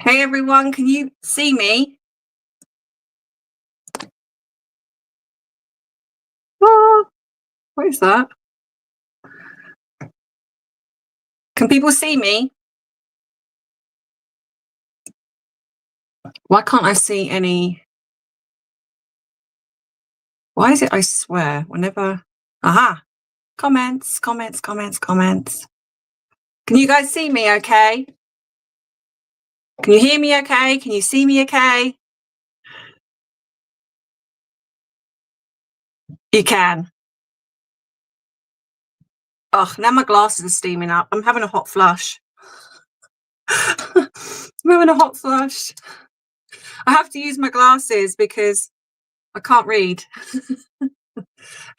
Hey everyone, can you see me? Oh, what is that? Can people see me? Why can't I see any? Why is it I swear whenever... Aha! Comments. Can you guys see me okay? Can you hear me okay? Can you see me okay? You can. Oh, now my glasses are steaming up. I'm having a hot flush. I'm having a hot flush. I have to use my glasses because I can't read.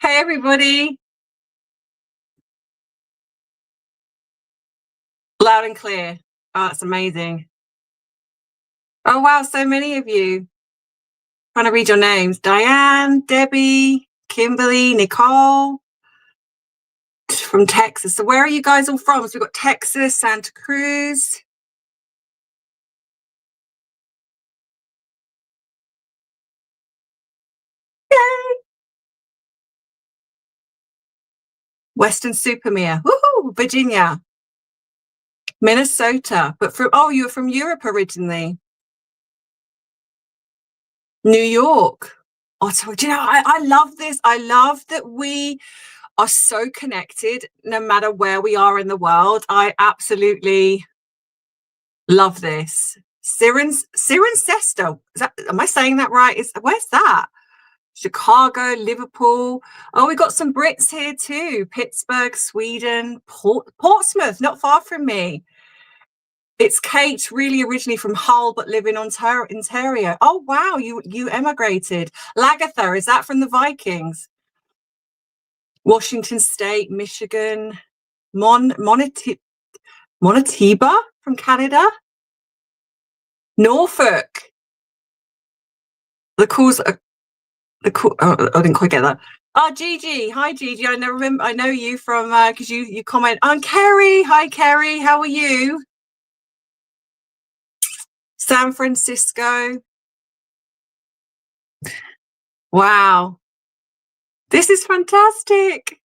Hey everybody. Loud and clear. Oh, that's amazing. Oh wow, so many of you. Trying to read your names. Diane, Debbie, Kimberly, Nicole from Texas. So where are you guys all from? So we've got Texas, Santa Cruz. Yay! Western Supermere. Woohoo! Virginia. Minnesota. But from, oh, you're from Europe originally. New York. Oh, so, do you know, I love this. I love that we are so connected no matter where we are in the world. I absolutely love this. Cirencester. Am I saying that right? Where's that? Chicago, Liverpool. Oh, we got some Brits here too. Pittsburgh, Sweden, Portsmouth, not far from me. It's Kate, really originally from Hull, but live in Ontario. Oh, wow, you emigrated. Lagatha, is that from the Vikings? Washington State, Michigan, Manitoba from Canada, Norfolk. The calls are the cool. Oh, I didn't quite get that. Oh, Gigi, hi Gigi. I know you from because you comment on Kerry. Hi Kerry, how are you? San Francisco. Wow, this is fantastic.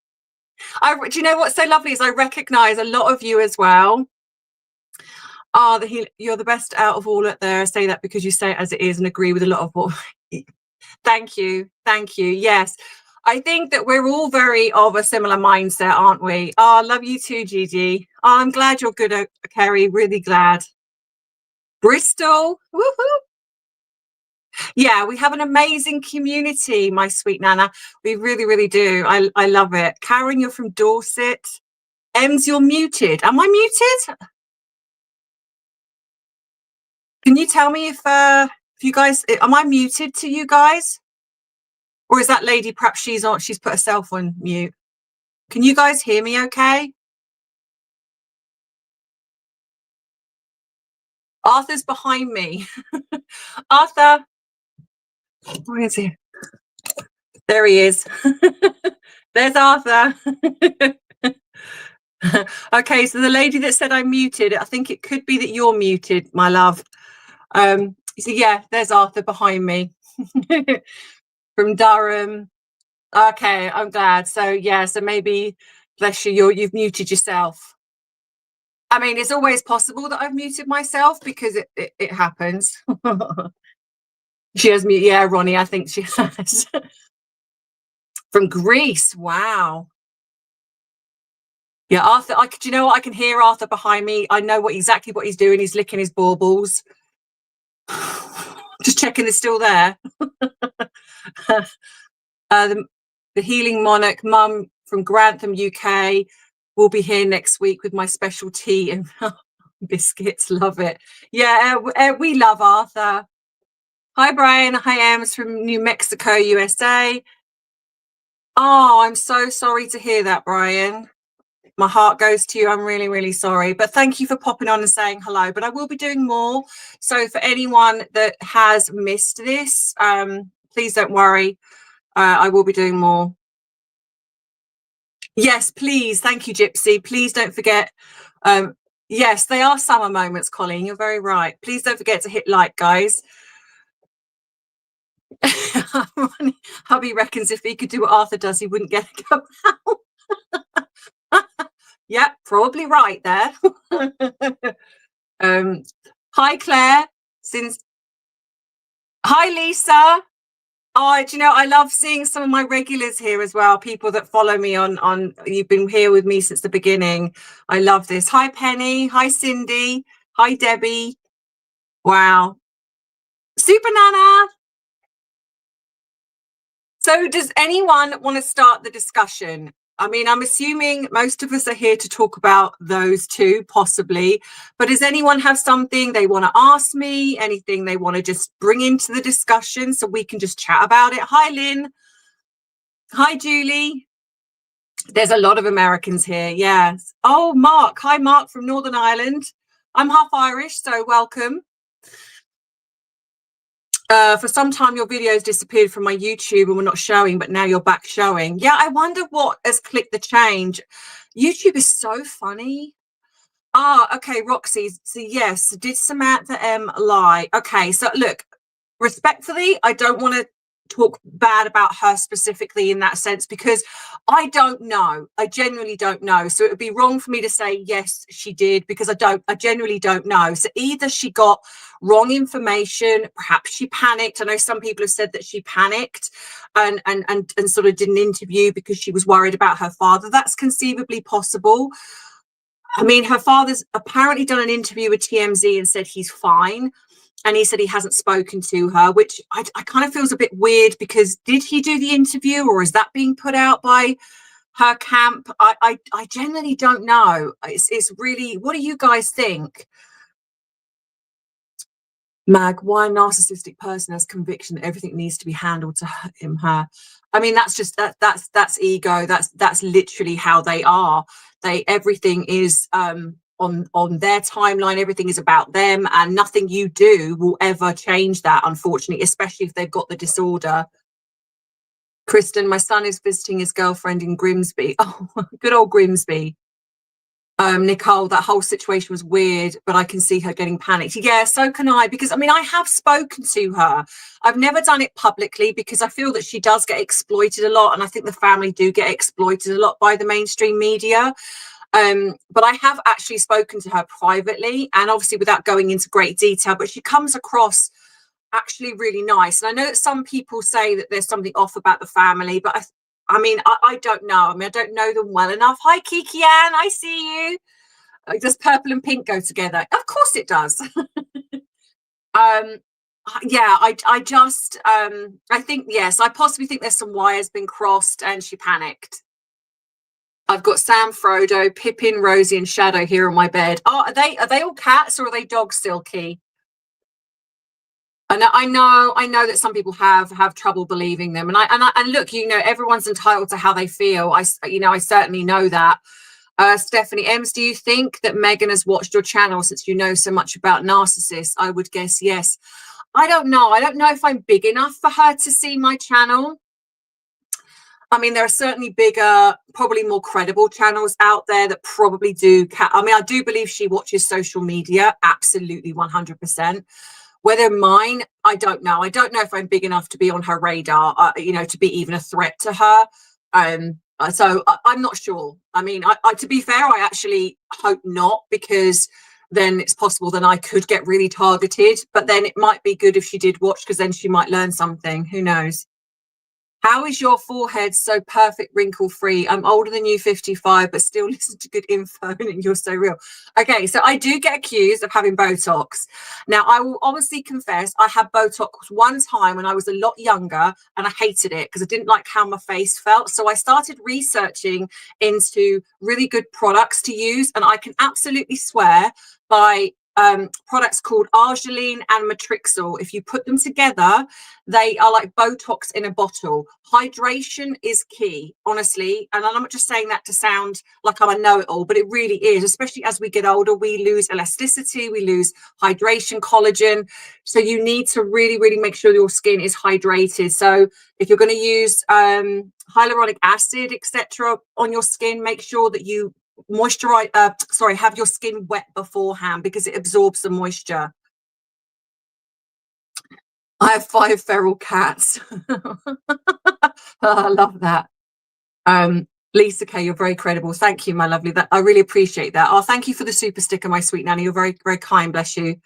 Do you know what's so lovely is I recognize a lot of you as well. You're the best out of all out there. I say that because you say it as it is and agree with a lot of what. Thank you. Yes, I think that we're all very of a similar mindset, aren't we? Oh, I love you too, Gigi. Oh, I'm glad you're good at Kerry. Really glad. Bristol. Woohoo! Yeah, we have an amazing community, my sweet Nana. We really do. I love it. Karen, you're from Dorset. Ems, you're muted. Am I muted? Can you tell me if you guys, am I muted to you guys? Or is that lady, perhaps she's put herself on mute? Can you guys hear me okay? Arthur's behind me. Arthur, where is he? There he is. There's Arthur. Okay, so the lady that said I'm muted, I think it could be that you're muted, my love. So yeah, there's Arthur behind me. From Durham. Okay, I'm glad. So yeah, so maybe, bless you, you've muted yourself. I mean, it's always possible that I've muted myself because it happens. She has mute. Yeah, Ronnie, I think she has. From Greece. Wow. Yeah, Arthur, do you know what? I can hear Arthur behind me. I know exactly what he's doing. He's licking his baubles. Just checking they're still there. The Healing Monarch, Mum from Grantham, UK, will be here next week with my special tea and biscuits. Love it. Yeah, we love Arthur. Hi, Brian. Hi, Ems from New Mexico, USA. Oh, I'm so sorry to hear that, Brian. My heart goes to you. I'm really sorry, but thank you for popping on and saying hello. But I will be doing more. So for anyone that has missed this, please don't worry. I will be doing more. Yes, please. Thank you, Gypsy. Please don't forget Yes, they are summer moments, Colleen. You're very right. Please don't forget to hit like, guys. Hubby reckons if he could do what Arthur does, he wouldn't get a go out. Yep, probably right there. Hi, Claire. Hi, Lisa. Oh, do you know, I love seeing some of my regulars here as well. People that follow me on you've been here with me since the beginning. I love this. Hi, Penny. Hi, Cindy. Hi, Debbie. Wow. Super Nana. So does anyone want to start the discussion? I mean, I'm assuming most of us are here to talk about those two, possibly. But does anyone have something they want to ask me? Anything they want to just bring into the discussion so we can just chat about it? Hi, Lynn. Hi, Julie. There's a lot of Americans here. Yes. Oh, Mark. Hi, Mark from Northern Ireland. I'm half Irish, so welcome. For some time your videos disappeared from my YouTube and were not showing, but now you're back showing. Yeah, I wonder what has clicked the change. YouTube is so funny. Okay, Roxy. So yes, did Samantha M lie? Okay, so look, respectfully, I don't want to talk bad about her specifically in that sense, because I don't know. I genuinely don't know. So it would be wrong for me to say yes, she did, because I genuinely don't know. So either she got wrong information, perhaps she panicked. I know some people have said that she panicked and sort of did an interview because she was worried about her father. That's conceivably possible. I mean, her father's apparently done an interview with TMZ and said he's fine. And he said he hasn't spoken to her, which I kind of feels a bit weird, because did he do the interview, or is that being put out by her camp? I genuinely don't know. It's really, what do you guys think? Mag, why a narcissistic person has conviction that everything needs to be handled to him, her? I mean, that's just that's ego. That's literally how they are. Everything is on their timeline. Everything is about them, and nothing you do will ever change that, unfortunately, especially if they've got the disorder. Kristen, my son is visiting his girlfriend in Grimsby. Oh, good old Grimsby. Nicole, that whole situation was weird, but I can see her getting panicked. Yeah, so can I, because I mean, I have spoken to her. I've never done it publicly because I feel that she does get exploited a lot, and I think the family do get exploited a lot by the mainstream media. But I have actually spoken to her privately, and obviously without going into great detail, but she comes across actually really nice. And I know that some people say that there's something off about the family, but I mean, I don't know. I mean, I don't know them well enough. Hi, Kiki Ann, I see you. Does purple and pink go together? Of course it does. Yeah, I just, I think, yes, I possibly think there's some wires been crossed and she panicked. I've got Sam, Frodo, Pippin, Rosie, and Shadow here on my bed. Oh, are they all cats, or are they dogs still, Key? And I know that some people have trouble believing them, and look, you know, everyone's entitled to how they feel. I certainly know that. Stephanie Ems, do you think that Meghan has watched your channel since you know so much about narcissists? I would guess yes. I don't know. I don't know if I'm big enough for her to see my channel. I mean, there are certainly bigger, probably more credible channels out there that probably do. I mean, I do believe she watches social media. Absolutely, 100%. Whether mine, I don't know. I don't know if I'm big enough to be on her radar, you know, to be even a threat to her. So I'm not sure. I mean, to be fair, I actually hope not, because then it's possible then I could get really targeted. But then it might be good if she did watch, because then she might learn something. Who knows? How is your forehead so perfect, wrinkle free? I'm older than you, 55, but still listen to good info and you're so real. Okay, so I do get accused of having Botox. Now, I will honestly confess, I had Botox one time when I was a lot younger, and I hated it because I didn't like how my face felt. So I started researching into really good products to use, and I can absolutely swear by products called Argiline and Matrixyl. If you put them together, they are like Botox in a bottle. Hydration is key, honestly. And I'm not just saying that to sound like I'm a know-it-all, but it really is. Especially as we get older, we lose elasticity, we lose hydration, collagen. So you need to really, really make sure your skin is hydrated. So if you're going to use hyaluronic acid, etc., on your skin, make sure that you moisturize, sorry, have your skin wet beforehand because it absorbs the moisture. I have 5 feral cats. I love that. Lisa K, you're very credible. Thank you, my lovely. That I really appreciate that. Oh, thank you for the super sticker, my sweet nanny. You're very, very kind. Bless you.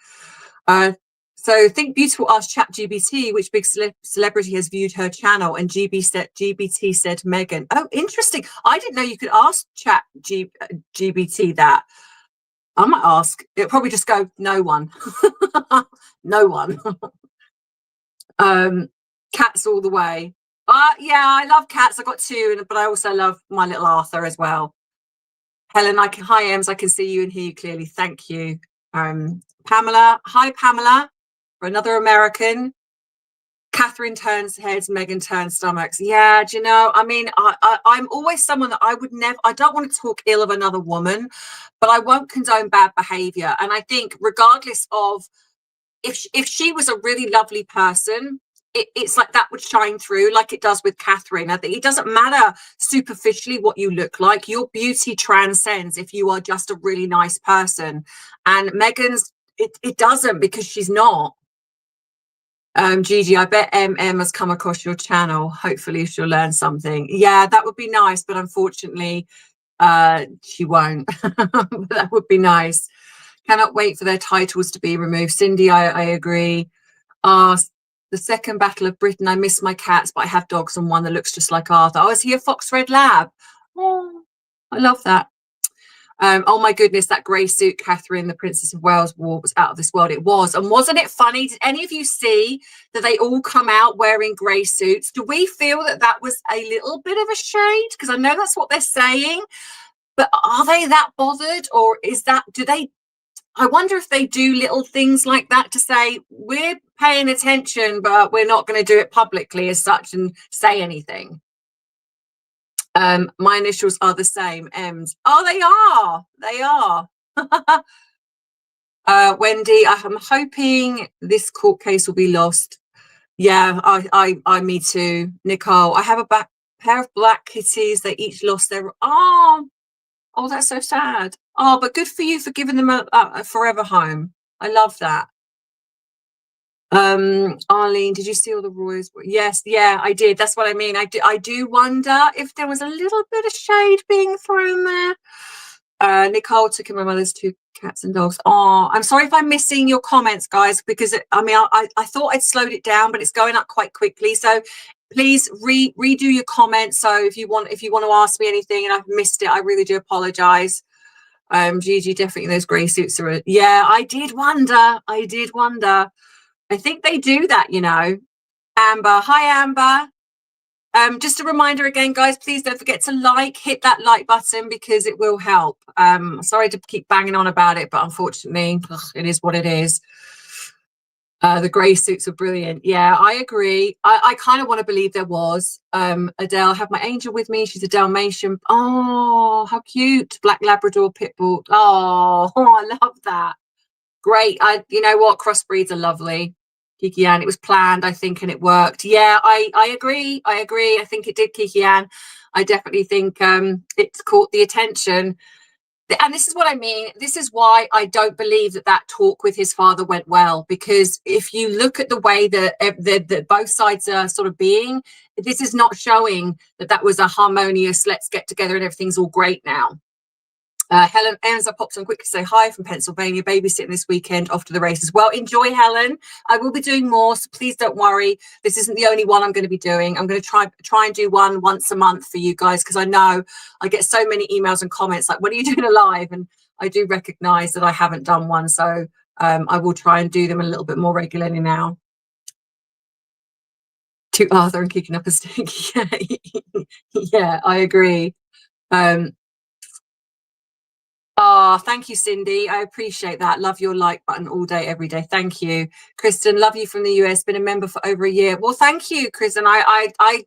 So Think Beautiful asked ChatGPT which big celebrity has viewed her channel, and GBT said Meghan. Oh, interesting. I didn't know you could ask ChatGPT that. I might ask. It'll probably just go, no one. No one. Cats all the way. Yeah, I love cats. I got 2, but I also love my little Arthur as well. Helen, hi Ems, I can see you and hear you clearly. Thank you. Pamela, hi Pamela, for another American. Catherine turns heads, Meghan turns stomachs. Yeah, do you know, I mean, I'm always someone that I would never, I don't want to talk ill of another woman, but I won't condone bad behavior. And I think regardless of if she was a really lovely person, it's like that would shine through like it does with Catherine. I think it doesn't matter superficially what you look like. Your beauty transcends if you are just a really nice person. And Meghan's, it doesn't, because she's not. Gigi, I bet MM has come across your channel. Hopefully she'll learn something. Yeah, that would be nice, but unfortunately she won't. That would be nice. Cannot wait for their titles to be removed. Cindy, I agree. The second Battle of Britain, I miss my cats, but I have dogs, and one that looks just like Arthur. Oh, is he a fox red lab? Oh, I love that. Oh my goodness, that grey suit Catherine, the Princess of Wales wore was out of this world. It was. And wasn't it funny? Did any of you see that they all come out wearing grey suits? Do we feel that that was a little bit of a shade? Because I know that's what they're saying, but are they that bothered? Or is that, I wonder if they do little things like that to say, we're paying attention, but we're not going to do it publicly as such and say anything. My initials are the same, M's. Oh, they are. Wendy, I'm hoping this court case will be lost. Yeah, I me too. Nicole, I have a pair of black kitties. They each lost their, oh, that's so sad. Oh, but good for you for giving them a forever home. I love that. Arlene, did you see all the Royals? Yes, yeah, I did. That's what I mean. I do wonder if there was a little bit of shade being thrown there. Nicole took in my mother's 2 cats and dogs. Oh, I'm sorry if I'm missing your comments, guys, because I thought I'd slowed it down, but it's going up quite quickly. So please redo your comments. So if you want to ask me anything and I've missed it, I really do apologize. Gigi, definitely those grey suits are. Yeah, I did wonder. I think they do that, you know. Amber, hi Amber. Just a reminder again, guys, please don't forget to hit that like button, because it will help. Sorry to keep banging on about it, but unfortunately, it is what it is. The grey suits are brilliant. Yeah, I agree. I kind of want to believe there was. Adele, have my angel with me. She's a Dalmatian. Oh, how cute. Black Labrador Pitbull. Oh, I love that. Great. You know what? Crossbreeds are lovely. Kiki Ann, it was planned, I think, and it worked. Yeah, I agree. I think it did, Kiki Ann. I definitely think it's caught the attention. And this is what I mean. This is why I don't believe that talk with his father went well, because if you look at the way that both sides are sort of being, this is not showing that was a harmonious, let's get together and everything's all great now. Helen Owens, I popped on quick to say hi from Pennsylvania, babysitting this weekend, off to the races. Well, enjoy, Helen. I will be doing more, so please don't worry. This isn't the only one I'm going to be doing. I'm going to try and do one once a month for you guys, because I know I get so many emails and comments like, when are you doing a live? And I do recognize that I haven't done one, so I will try and do them a little bit more regularly now. To Arthur and kicking up a stick. Yeah, I agree. Thank you, Cindy. I appreciate that. Love your like button all day, every day. Thank you. Kristen, love you from the US. Been a member for over a year. Well, thank you, Kristen. Guys, I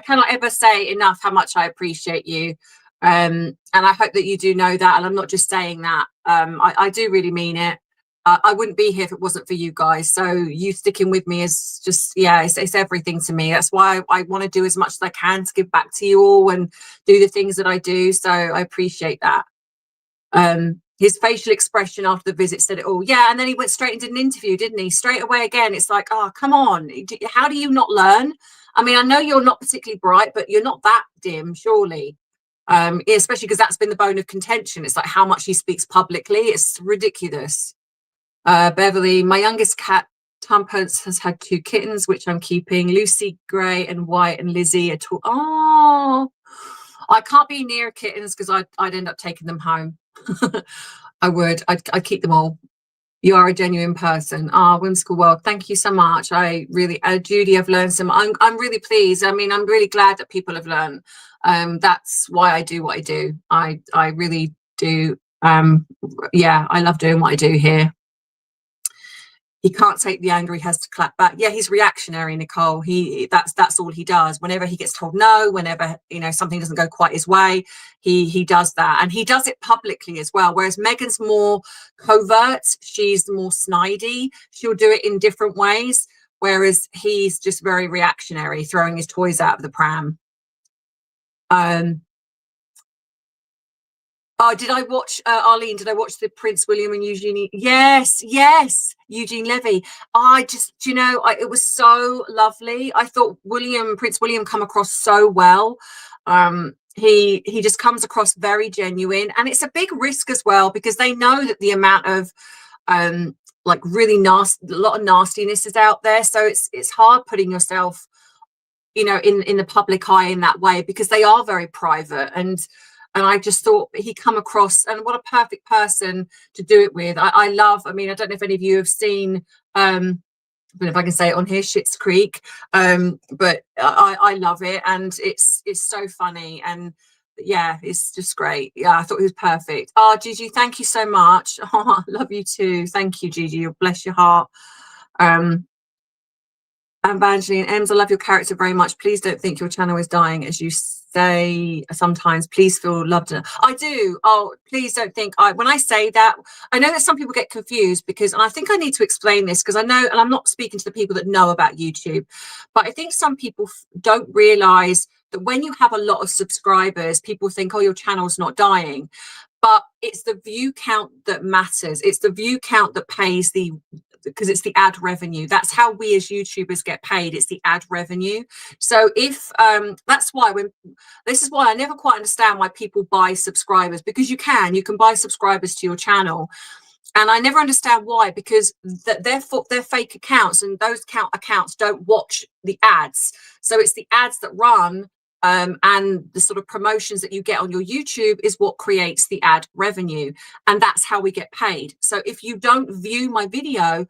cannot ever say enough how much I appreciate you. And I hope that you do know that. And I'm not just saying that. I do really mean it. I wouldn't be here if it wasn't for you guys. So you sticking with me is just, yeah, it's everything to me. That's why I want to do as much as I can to give back to you all and do the things that I do. So I appreciate that. His facial expression after the visit said it all. Yeah, and then he went straight and did an interview, didn't he? Straight away again. It's like, oh, come on. How do you not learn? I mean, I know you're not particularly bright, but you're not that dim, surely. Especially because that's been the bone of contention. It's like how much he speaks publicly. It's ridiculous. Beverly, my youngest cat, Tumpence, has had 2 kittens, which I'm keeping. Lucy, Gray, and White, and Lizzie are oh, I can't be near kittens because I'd end up taking them home. I would. I'd keep them all. You are a genuine person. Whimsical World, thank you so much. I really, Judy, I've learned some. I'm really pleased. I mean, I'm really glad that people have learned. That's why I do what I do. I really do. Yeah, I love doing what I do here. He can't take the anger, he has to clap back. Yeah, he's reactionary, Nicole. That's all he does. Whenever he gets told no, whenever something doesn't go quite his way, he does that, and he does it publicly as well. Whereas Meghan's more covert, she's more snidey. She'll do it in different ways, whereas he's just very reactionary, throwing his toys out of the pram. Oh, did I watch, Arlene, did I watch the Prince William and Eugenie? Yes, Eugene Levy. It was so lovely. I thought Prince William come across so well. He just comes across very genuine, and it's a big risk as well because they know that the amount of like really nasty, a lot of nastiness is out there. So it's hard putting yourself, in the public eye in that way because they are very private. And I just thought he come across, and what a perfect person to do it with. I mean, I don't know if any of you have seen, I don't know if I can say it on here, Schitt's Creek, but I love it, and it's so funny, and yeah, it's just great. Yeah, I thought he was perfect. Gigi, thank you so much. I love you too. Thank you, Gigi. Bless your heart. Evangeline Ems, I love your character very much. Please don't think your channel is dying, as you say sometimes. Please feel loved. I do. Oh, please don't think when I say that, I know that some people get confused because, and I think I need to explain this because I know, and I'm not speaking to the people that know about YouTube, but I think some people don't realize that when you have a lot of subscribers, people think, oh, your channel's not dying. But it's the view count that matters. It's the view count that pays because it's the ad revenue. That's how we as YouTubers get paid. It's the ad revenue. So if that's why this is why I never quite understand why people buy subscribers, because you can buy subscribers to your channel. And I never understand why, because they're fake accounts, and those accounts don't watch the ads. So it's the ads that run and the sort of promotions that you get on your YouTube is what creates the ad revenue, and that's how we get paid. So if you don't view my video,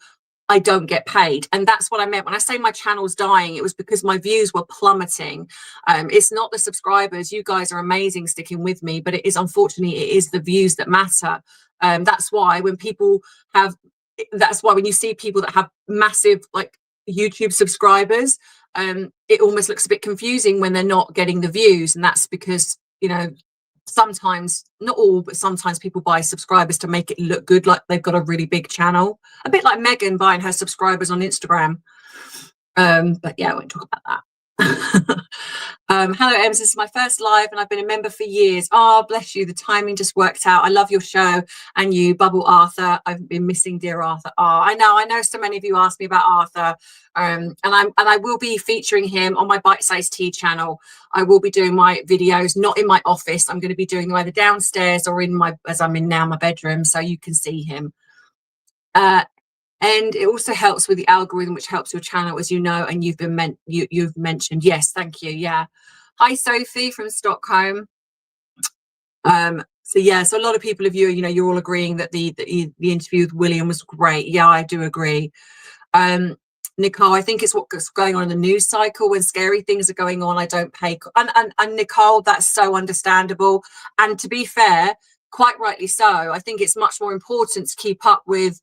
I don't get paid. And that's what I meant when I say my channel's dying. It was because my views were plummeting. It's not the subscribers. You guys are amazing sticking with me, but it is, unfortunately, it is the views that matter. That's why when you see people that have massive like YouTube subscribers, it almost looks a bit confusing when they're not getting the views. And that's because, sometimes, not all, but sometimes people buy subscribers to make it look good, like they've got a really big channel, a bit like Meghan buying her subscribers on Instagram. But yeah, I won't talk about that. Hello, Ems, this is my first live and I've been a member for years. Oh, bless you, the timing just worked out. I love your show, and you, Bubble Arthur. I've been missing dear Arthur. Oh, I know so many of you asked me about Arthur, and I will be featuring him on my Bite Size Tea channel. I will be doing my videos not in my office. I'm going to be doing them either downstairs or as I'm in now, my bedroom, so you can see him. And it also helps with the algorithm, which helps your channel, as you know, and you've mentioned. Yes, thank you. Yeah. Hi, Sophie from Stockholm. So a lot of people of you're all agreeing that the interview with William was great. Yeah, I do agree. Nicole, I think it's what's going on in the news cycle. When scary things are going on, I don't pay. And Nicole, that's so understandable. And to be fair, quite rightly so. I think it's much more important to keep up with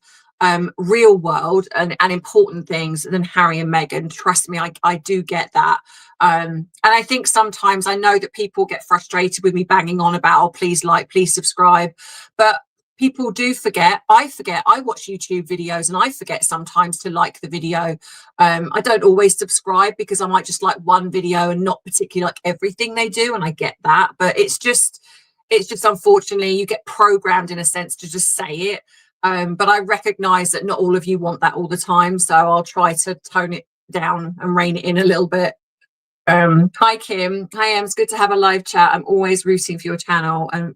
real world and important things than Harry and Meghan. Trust me, I do get that. And I think sometimes I know that people get frustrated with me banging on about, oh, please like, please subscribe. But people do forget. I forget. I watch YouTube videos and I forget sometimes to like the video. I don't always subscribe because I might just like one video and not particularly like everything they do, and I get that. But it's just unfortunately you get programmed in a sense to just say it. But I recognize that not all of you want that all the time, so I'll try to tone it down and rein it in a little bit. Hi Kim. Hi Em, it's good to have a live chat. I'm always rooting for your channel, and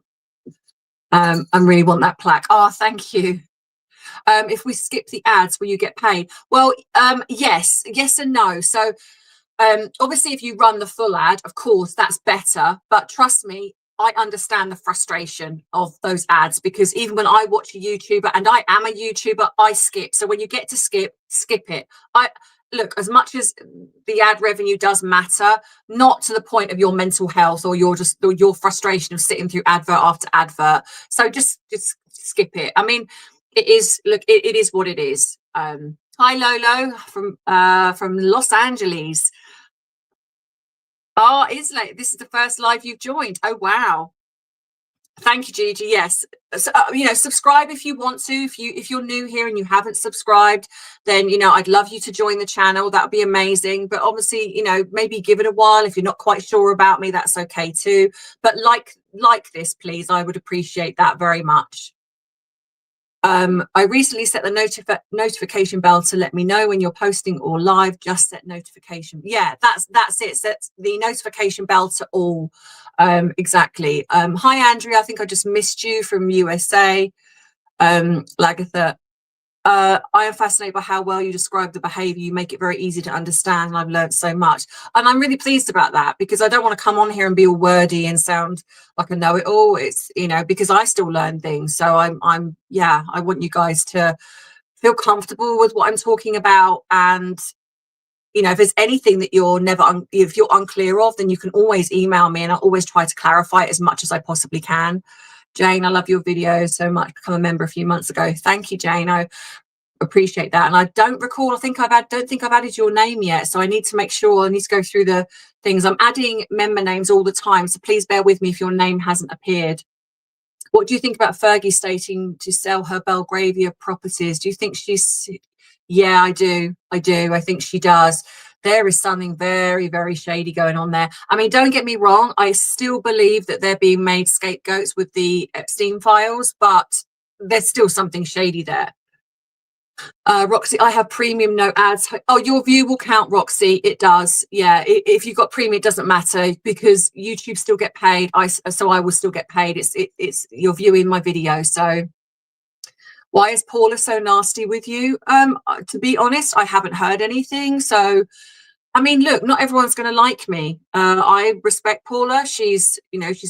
I really want that plaque. Oh, thank you. If we skip the ads, will you get paid? Well, yes and no. So obviously if you run the full ad, of course that's better, but trust me, I understand the frustration of those ads, because even when I watch a YouTuber, and I am a YouTuber, I skip. So when you get to skip it. Look, as much as the ad revenue does matter, not to the point of your mental health or your frustration of sitting through advert after advert. So just skip it. I mean, it is what it is. Hi Lolo from Los Angeles. Oh, Islay, this is the first live you've joined. Oh wow. Thank you, Gigi. Yes, so, subscribe if you want to. If you're new here and you haven't subscribed, then I'd love you to join the channel. That would be amazing. But obviously, maybe give it a while. If you're not quite sure about me, that's okay too. But like this, please, I would appreciate that very much. I recently set the notification bell to let me know when you're posting or live. Just set notification. Yeah, that's it. Set the notification bell to all. Exactly. Hi Andrea, I think I just missed you from USA. Lagatha, I am fascinated by how well you describe the behavior. You make it very easy to understand, and I've learned so much, and I'm really pleased about that, because I don't want to come on here and be all wordy and sound like I know it all. It's because I still learn things. So I want you guys to feel comfortable with what I'm talking about, and if there's anything that if you're unclear of, then you can always email me, and I'll always try to clarify it as much as I possibly can. Jane, I love your video so much. Become a member a few months ago. Thank you, Jane. I appreciate that. And I don't recall, don't think I've added your name yet. So I need to make sure, I need to go through the things. I'm adding member names all the time. So please bear with me if your name hasn't appeared. What do you think about Fergie stating to sell her Belgravia properties? Do you think she's... Yeah, I do. I think she does. There is something very, very shady going on there. I mean, don't get me wrong. I still believe that they're being made scapegoats with the Epstein files, but there's still something shady there. Roxy, I have premium, no ads. Oh, your view will count, Roxy. It does. Yeah, if you've got premium, it doesn't matter, because YouTube still get paid. So I will still get paid. It's you're viewing my video. So why is Paula so nasty with you? To be honest, I haven't heard anything. So I mean, look, not everyone's going to like me. I respect Paula. She's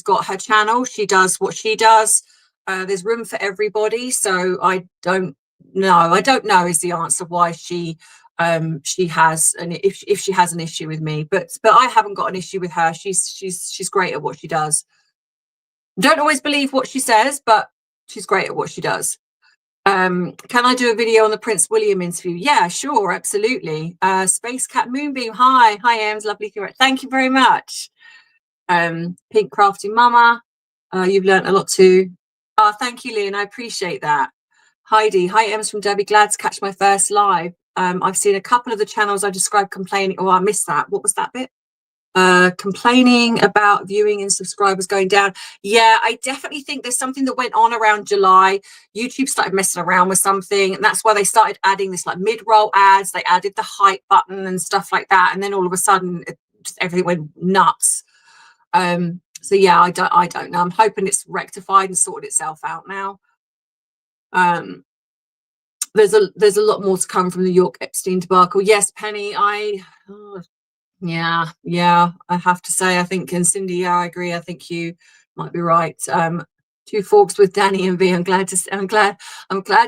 got her channel. She does what she does. There's room for everybody. So I don't know is the answer why she has, and if she has an issue with me, but I haven't got an issue with her. She's great at what she does. Don't always believe what she says, but she's great at what she does. Can I do a video on the Prince William interview? Yeah, sure, absolutely. Space Cat Moonbeam, hi Ems, lovely. Thank you very much. Pink Crafty Mama, you've learnt a lot too. Thank you, Lynn, I appreciate that. Heidi, hi Ems from Derby, glad to catch my first live. I've seen a couple of the channels I described complaining. Oh, I missed that. What was that bit? Complaining about viewing and subscribers going down. Yeah, I definitely think there's something that went on around July. YouTube started messing around with something, and that's why they started adding this like mid-roll ads. They added the hype button and stuff like that, and then all of a sudden everything went nuts. So yeah, I don't know. I'm hoping it's rectified and sorted itself out now. There's a lot more to come from the York Epstein debacle. Yes, Penny, yeah, I have to say, I think, and Cindy, yeah, I agree. I think you might be right. Two forks with Danny and V. I'm glad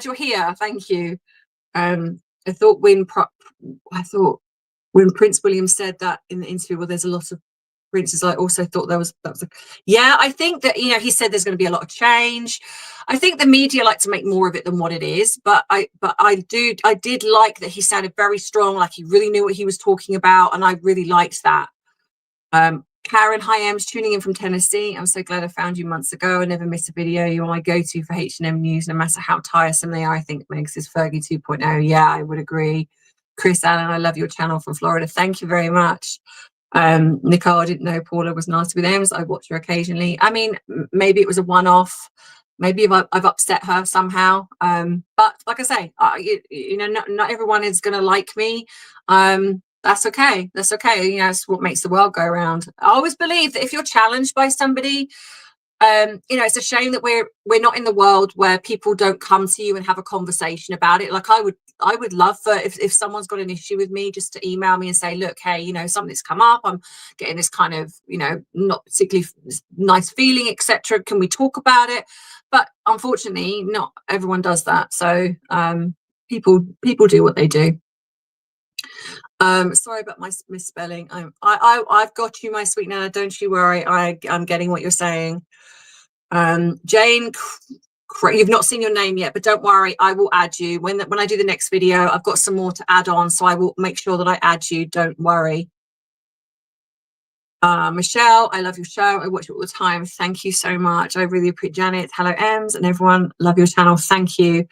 you're here. Thank you. I thought when Prince William said that in the interview, well, there's a lot of princes. I also thought yeah, I think that he said there's going to be a lot of change. I think the media like to make more of it than what it is, but I did like that he sounded very strong, like he really knew what he was talking about, and I really liked that. Karen, hi, Ems, tuning in from Tennessee. I'm so glad I found you months ago. I never miss a video. You're my go-to for H&M news, no matter how tiresome they are. I think Megs is Fergie 2.0. Yeah, I would agree. Chris Allen, I love your channel from Florida. Thank you very much. Nicole, I didn't know Paula was nasty with Ems. I watch her occasionally. I mean, maybe it was a one-off. Maybe I've upset her somehow. But like I say, you know, not everyone is going to like me. That's okay. That's okay. You know, it's what makes the world go around. I always believe that if you're challenged by somebody, you know, it's a shame that we're not in the world where people don't come to you and have a conversation about it. Like I would love for if someone's got an issue with me, just to email me and say, look, hey, you know, something's come up. I'm getting this kind of, you know, not particularly nice feeling, etc. Can we talk about it? But unfortunately, not everyone does that. So people do what they do. Sorry about my misspelling. I've got you, my sweet Nana. Don't you worry. I'm getting what you're saying. Jane, you've not seen your name yet, but don't worry. I will add you when I do the next video. I've got some more to add on, so I will make sure that I add you. Don't worry. Michelle, I love your show. I watch it all the time. Thank you so much. I really appreciate Janet. Hello, Ems, and everyone. Love your channel. Thank you.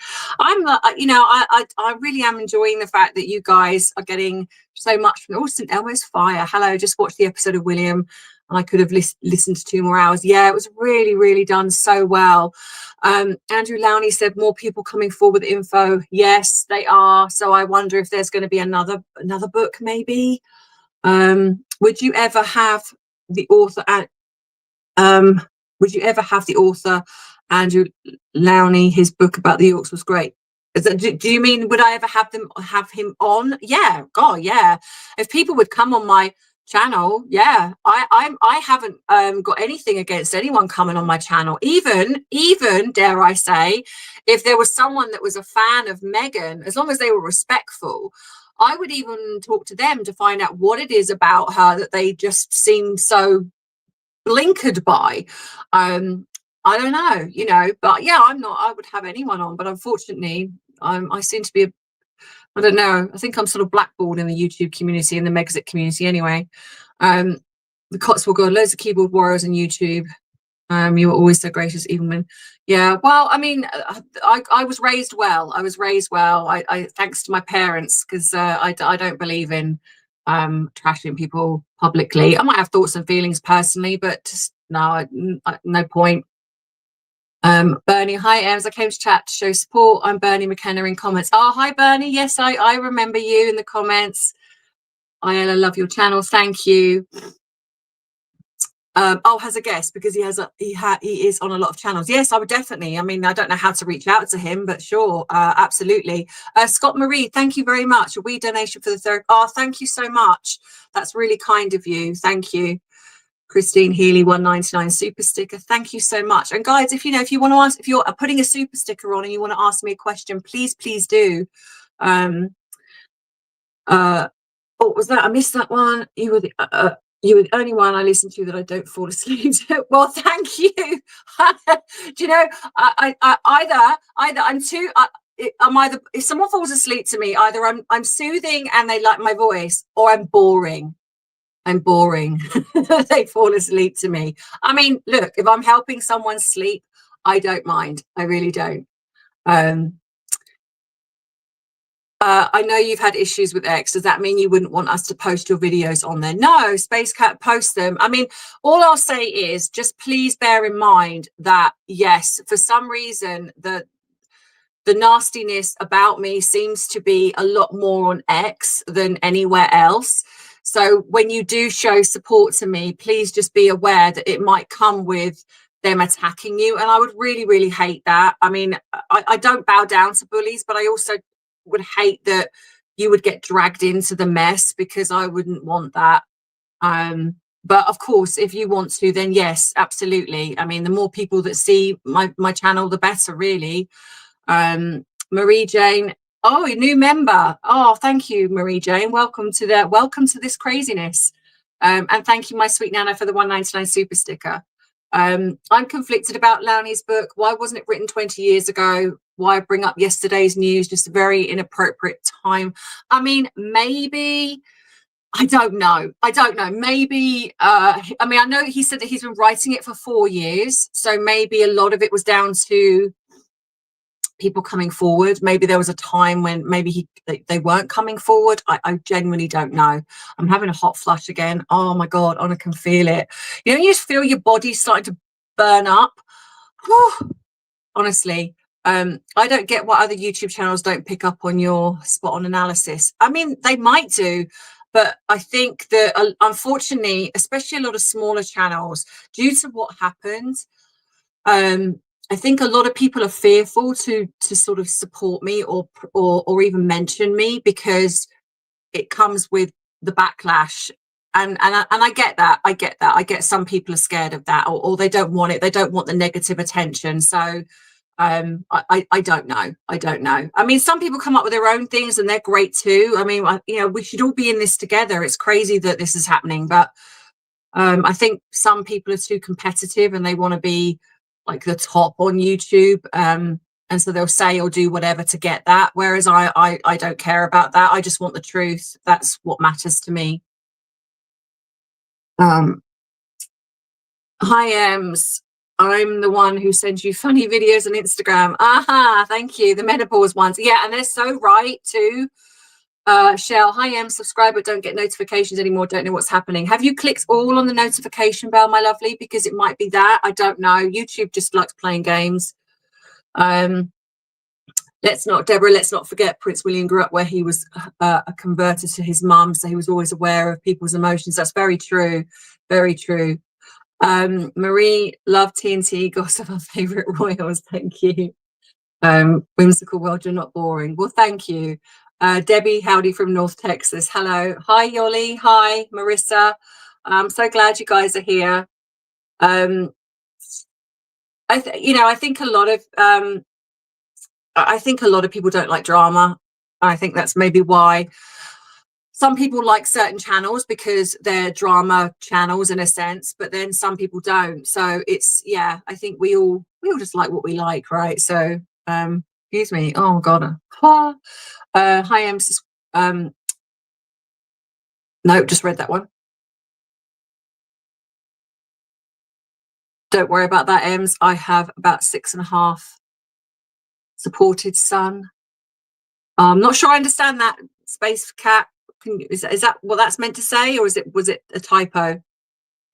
You know, I really am enjoying the fact that you guys are getting so much from St. Elmo's Fire. Hello, just watched the episode of William, and I could have listened to 2 more hours. Yeah, it was really, really done so well. Andrew Lowney said more people coming forward with info. Yes, they are. So I wonder if there's going to be another book, maybe. Would you ever have the author Andrew Lowney? His book about the Yorks was great. Do you mean would I ever have him on? Yeah, God, yeah. If people would come on my channel, yeah. I haven't got anything against anyone coming on my channel. Even dare I say, if there was someone that was a fan of Meghan, as long as they were respectful, I would even talk to them to find out what it is about her that they just seem so blinkered by. I don't know, you know, but yeah, I would have anyone on, but unfortunately, I seem to be I don't know. I think I'm sort of blackballed in the YouTube community and the Megxit community anyway. The Cotswold Girl, loads of keyboard warriors on YouTube. You were always so gracious, even when, yeah. Well, I mean, I was raised well. I thanks to my parents, because I don't believe in trashing people publicly. I might have thoughts and feelings personally, but just, no, no point. Bernie, hi Ems, I came to chat to show support. I'm Bernie McKenna in comments. Oh, hi Bernie. Yes, I remember you in the comments. I love your channel. Thank you. Oh, has a guest, because he is on a lot of channels. Yes, I would definitely. I mean, I don't know how to reach out to him, but sure, absolutely. Scott Marie, thank you very much. A wee donation for the third. Oh, thank you so much. That's really kind of you. Thank you. Christine Healy, 199 super sticker. Thank you so much. And guys, if you want to ask, if you're putting a super sticker on and you want to ask me a question, please do. What was that? I missed that one. You were the only one I listen to that I don't fall asleep to. Well, thank you. Do you know, I either I'm too I'm either, if someone falls asleep to me, either I'm soothing and they like my voice, or I'm boring. They fall asleep to me. I mean, look, if I'm helping someone sleep, I don't mind. I really don't. I know you've had issues with X. Does that mean you wouldn't want us to post your videos on there? No, Space Cat, post them. I mean, all I'll say is just please bear in mind that, yes, for some reason, the nastiness about me seems to be a lot more on X than anywhere else. So when you do show support to me, please just be aware that it might come with them attacking you. And I would really, really hate that. I mean, I don't bow down to bullies, but I also would hate that you would get dragged into the mess, because I wouldn't want that. But of course, if you want to, then yes, absolutely. I mean, the more people that see my channel, the better, really. Marie Jane, oh, a new member. Oh, thank you, Marie Jane. Welcome to this craziness. And thank you, my sweet Nana, for the 199 super sticker. I'm conflicted about Lowney's book. Why wasn't it written 20 years ago? Why bring up yesterday's news? Just a very inappropriate time. I mean, maybe I don't know. Maybe, I mean, I know he said that he's been writing it for 4 years, so maybe a lot of it was down to people coming forward. Maybe there was a time when maybe they weren't coming forward. I genuinely don't know. I'm having a hot flush again. Oh my God, I can feel it. You know, you just feel your body starting to burn up. Whew. Honestly, I don't get why other YouTube channels don't pick up on your spot on analysis. I mean, they might do, but I think that unfortunately, especially a lot of smaller channels, due to what happened, I think a lot of people are fearful to sort of support me or even mention me because it comes with the backlash. And I get that. I get some people are scared of that, or they don't want it. They don't want the negative attention. So I don't know. I mean, some people come up with their own things and they're great too. I mean, you know, we should all be in this together. It's crazy that this is happening, but I think some people are too competitive and they want to be like the top on YouTube. And so they'll say or do whatever to get that. Whereas I don't care about that. I just want the truth. That's what matters to me. Hi, Ems. I'm the one who sends you funny videos on Instagram. Aha, thank you. The menopause ones. Yeah, and they're so right too. Shell, hi, Em, subscribe but don't get notifications anymore. Don't know what's happening. Have you clicked all on the notification bell, my lovely? Because it might be that. I don't know. YouTube just likes playing games. Let's not forget Prince William grew up where he was a converter to his mum, so he was always aware of people's emotions. That's very true. Very true. Marie, love TNT, gossip our favorite royals. Thank you. Whimsical world, you're not boring. Well, thank you. Debbie, howdy from North Texas. Hello. Hi, Yoli. Hi, Marissa. I'm so glad you guys are here. I think a lot of people don't like drama. I think that's maybe why some people like certain channels because they're drama channels in a sense, but then some people don't. So it's, yeah, I think we all just like what we like, right? So excuse me. Oh God. Hi, Ems. No, just read that one. Don't worry about that, Ems. I have about 6.5 supported son. I'm not sure I understand that, Space Cat. Is that what that's meant to say, or was it a typo?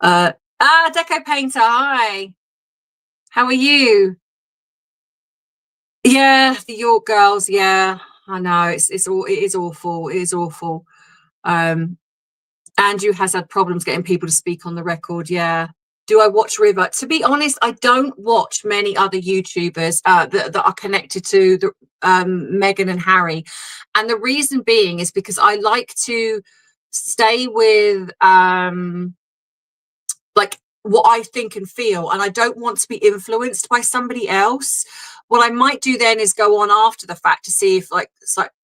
Deco Painter, hi. How are you? Yeah, the York girls. Yeah, I know. It is awful. It is awful. Andrew has had problems getting people to speak on the record. Yeah. Do I watch River? To be honest, I don't watch many other YouTubers that are connected to the Meghan and Harry, and the reason being is because I like to stay with like what I think and feel, and I don't want to be influenced by somebody else. What I might do then is go on after the fact to see if, like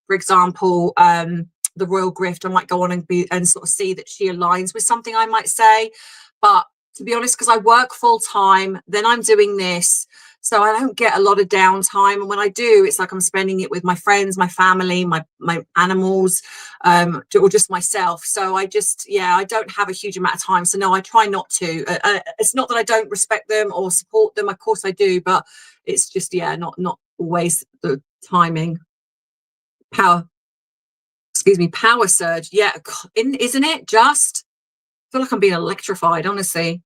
for example, the Royal Grift, I might go on and sort of see that she aligns with something I might say. But to be honest, because I work full time, then I'm doing this, so I don't get a lot of downtime. And when I do, it's like I'm spending it with my friends, my family, my animals, or just myself. So I don't have a huge amount of time. So no, I try not to. It's not that I don't respect them or support them. Of course I do, but it's just, not always the timing. Power surge. Yeah, isn't it just? I feel like I'm being electrified, honestly.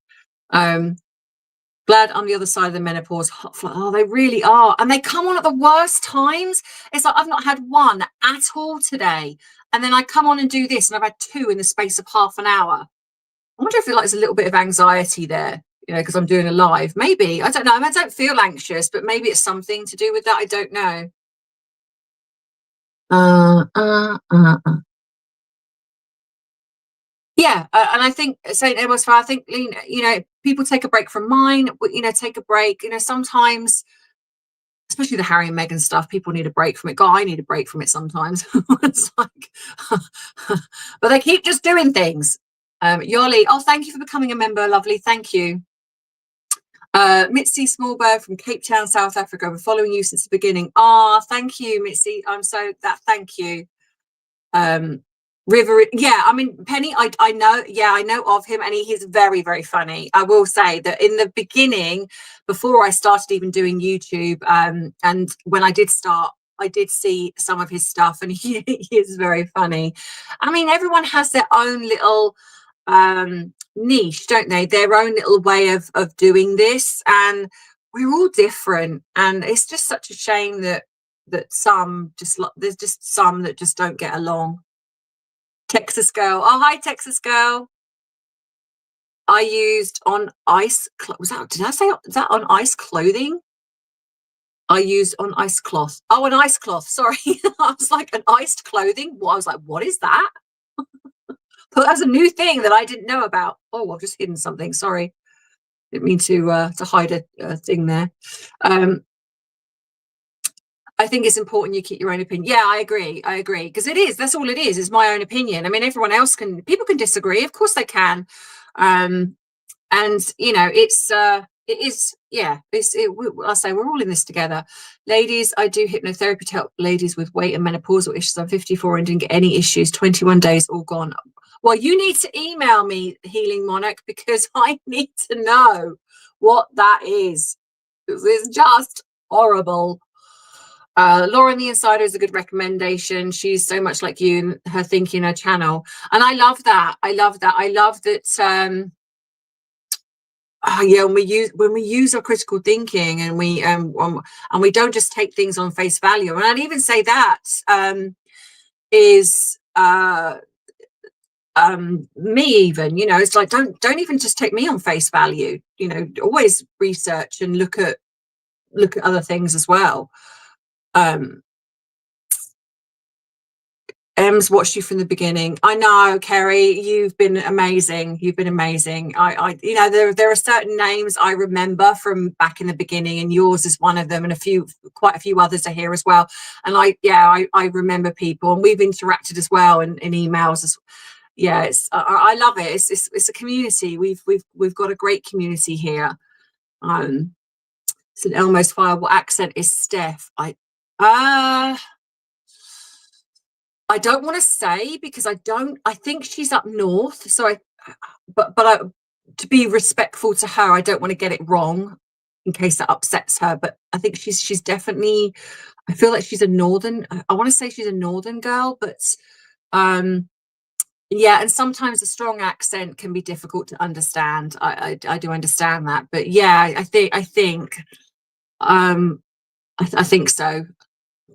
Glad I'm the other side of the menopause. Oh, they really are. And they come on at the worst times. It's like I've not had one at all today. And then I come on and do this, and I've had 2 in the space of half an hour. I wonder if there's a little bit of anxiety there, because I'm doing a live. Maybe. I don't know. I don't feel anxious, but maybe it's something to do with that. I don't know. Yeah, and I think St. Edward's Fair, I think, people take a break from mine, take a break. Sometimes, especially the Harry and Meghan stuff, people need a break from it. God, I need a break from it sometimes. It's like, but they keep just doing things. Yoli, oh, thank you for becoming a member, lovely. Thank you. Mitzi Smallberg from Cape Town, South Africa. I've been following you since the beginning. Thank you, Mitzi. Thank you. River, yeah, I mean, Penny, I know, yeah, I know of him, and he's very, very funny. I will say that in the beginning, before I started even doing YouTube, and when I did start, I did see some of his stuff, and he is very funny. I mean, everyone has their own little niche, don't they? Their own little way of doing this, and we're all different, and it's just such a shame that some just there's just some that just don't get along. Texas girl. Oh, hi, Texas girl. I used on ice. Was that? Did I say is that on ice clothing? I used on ice cloth. Oh, an ice cloth. Sorry, I was like an iced clothing. Well, I was like, what is that? But that's a new thing that I didn't know about. Oh, I've just hidden something. Sorry, didn't mean to hide a thing there. I think it's important you keep your own opinion. Yeah, I agree. I agree, because it is. That's all it is. It's my own opinion. I mean, everyone else can. People can disagree. Of course, they can. And you know, it is. Yeah, I say we're all in this together, ladies. I do hypnotherapy to help ladies with weight and menopausal issues. I'm 54 and didn't get any issues. 21 days, all gone. Well, you need to email me, Healing Monarch, because I need to know what that is. It's just horrible. Lauren the Insider is a good recommendation. She's so much like you and her thinking, her channel, and I love that. I love that. I love that. Yeah, when we use our critical thinking, and we don't just take things on face value. And I'd even say that is me. Even, you know, it's like don't even just take me on face value. You know, always research and look at other things as well. Em's watched you from the beginning. I know, Kerry, you've been amazing. You've been amazing. You know, there are certain names I remember from back in the beginning, and yours is one of them, and quite a few others are here as well. And I remember people, and we've interacted as well in emails. Yeah, I love it. It's a community. We've got a great community here. St Elmo's Fire. What accent is Steph? I don't want to say, because I think she's up north. So to be respectful to her, I don't want to get it wrong in case that upsets her. But I think she's definitely, I feel like she's a northern, I want to say she's a northern girl, but yeah. And sometimes a strong accent can be difficult to understand. I do understand that, but yeah, I think so.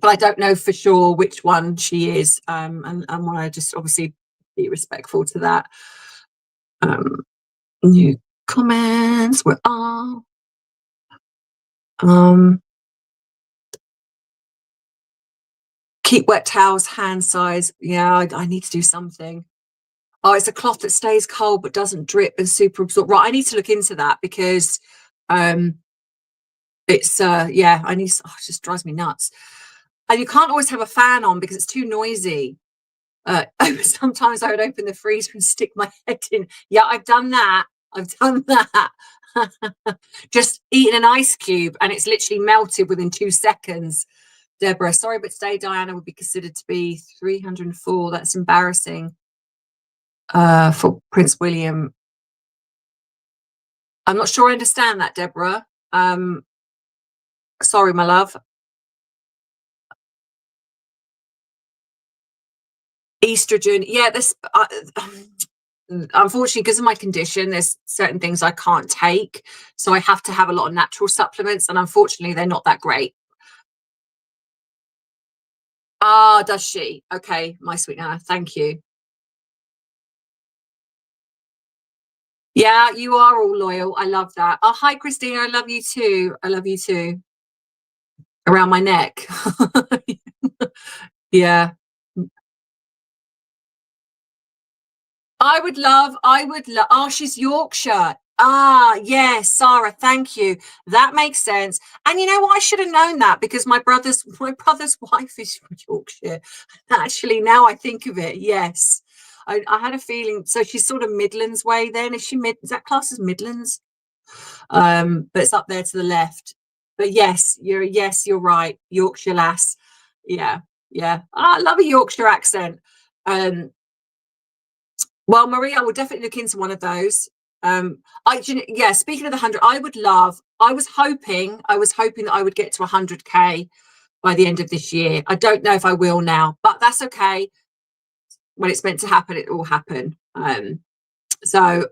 But I don't know for sure which one she is, and want to just obviously be respectful to that. New comments, we're on. Keep wet towels hand size. Yeah, I need to do something. Oh, it's a cloth that stays cold but doesn't drip and super absorb. Right, I need to look into that, because it's yeah, I need. Oh, it just drives me nuts. And you can't always have a fan on because it's too noisy. Sometimes I would open the freezer and stick my head in. Yeah, I've done that. Just eating an ice cube and it's literally melted within 2 seconds. Deborah, sorry, but today Diana would be considered to be 304. That's embarrassing for Prince William. I'm not sure I understand that, Deborah. Sorry, my love. Estrogen, yeah, this unfortunately, because of my condition, there's certain things I can't take, so I have to have a lot of natural supplements, and unfortunately they're not that great. Does she? Okay, my sweet Nana, thank you. Yeah, you are all loyal. I love that. Oh, hi, Christina. I love you too. I love you too. Around my neck. Yeah. I would love, oh, she's Yorkshire. Yes, Sarah, thank you. That makes sense. And you know what? I should have known that, because my brother's wife is from Yorkshire. Actually, now I think of it, yes. I had a feeling. So she's sort of Midlands way then. Is that class as Midlands? But it's up there to the left. But yes, you're right. Yorkshire lass. Yeah. I love a Yorkshire accent. Well, Marie, I will definitely look into one of those. Yeah, speaking of the 100, I would love, I was hoping that I would get to 100K by the end of this year. I don't know if I will now, but that's okay. When it's meant to happen, it will happen. So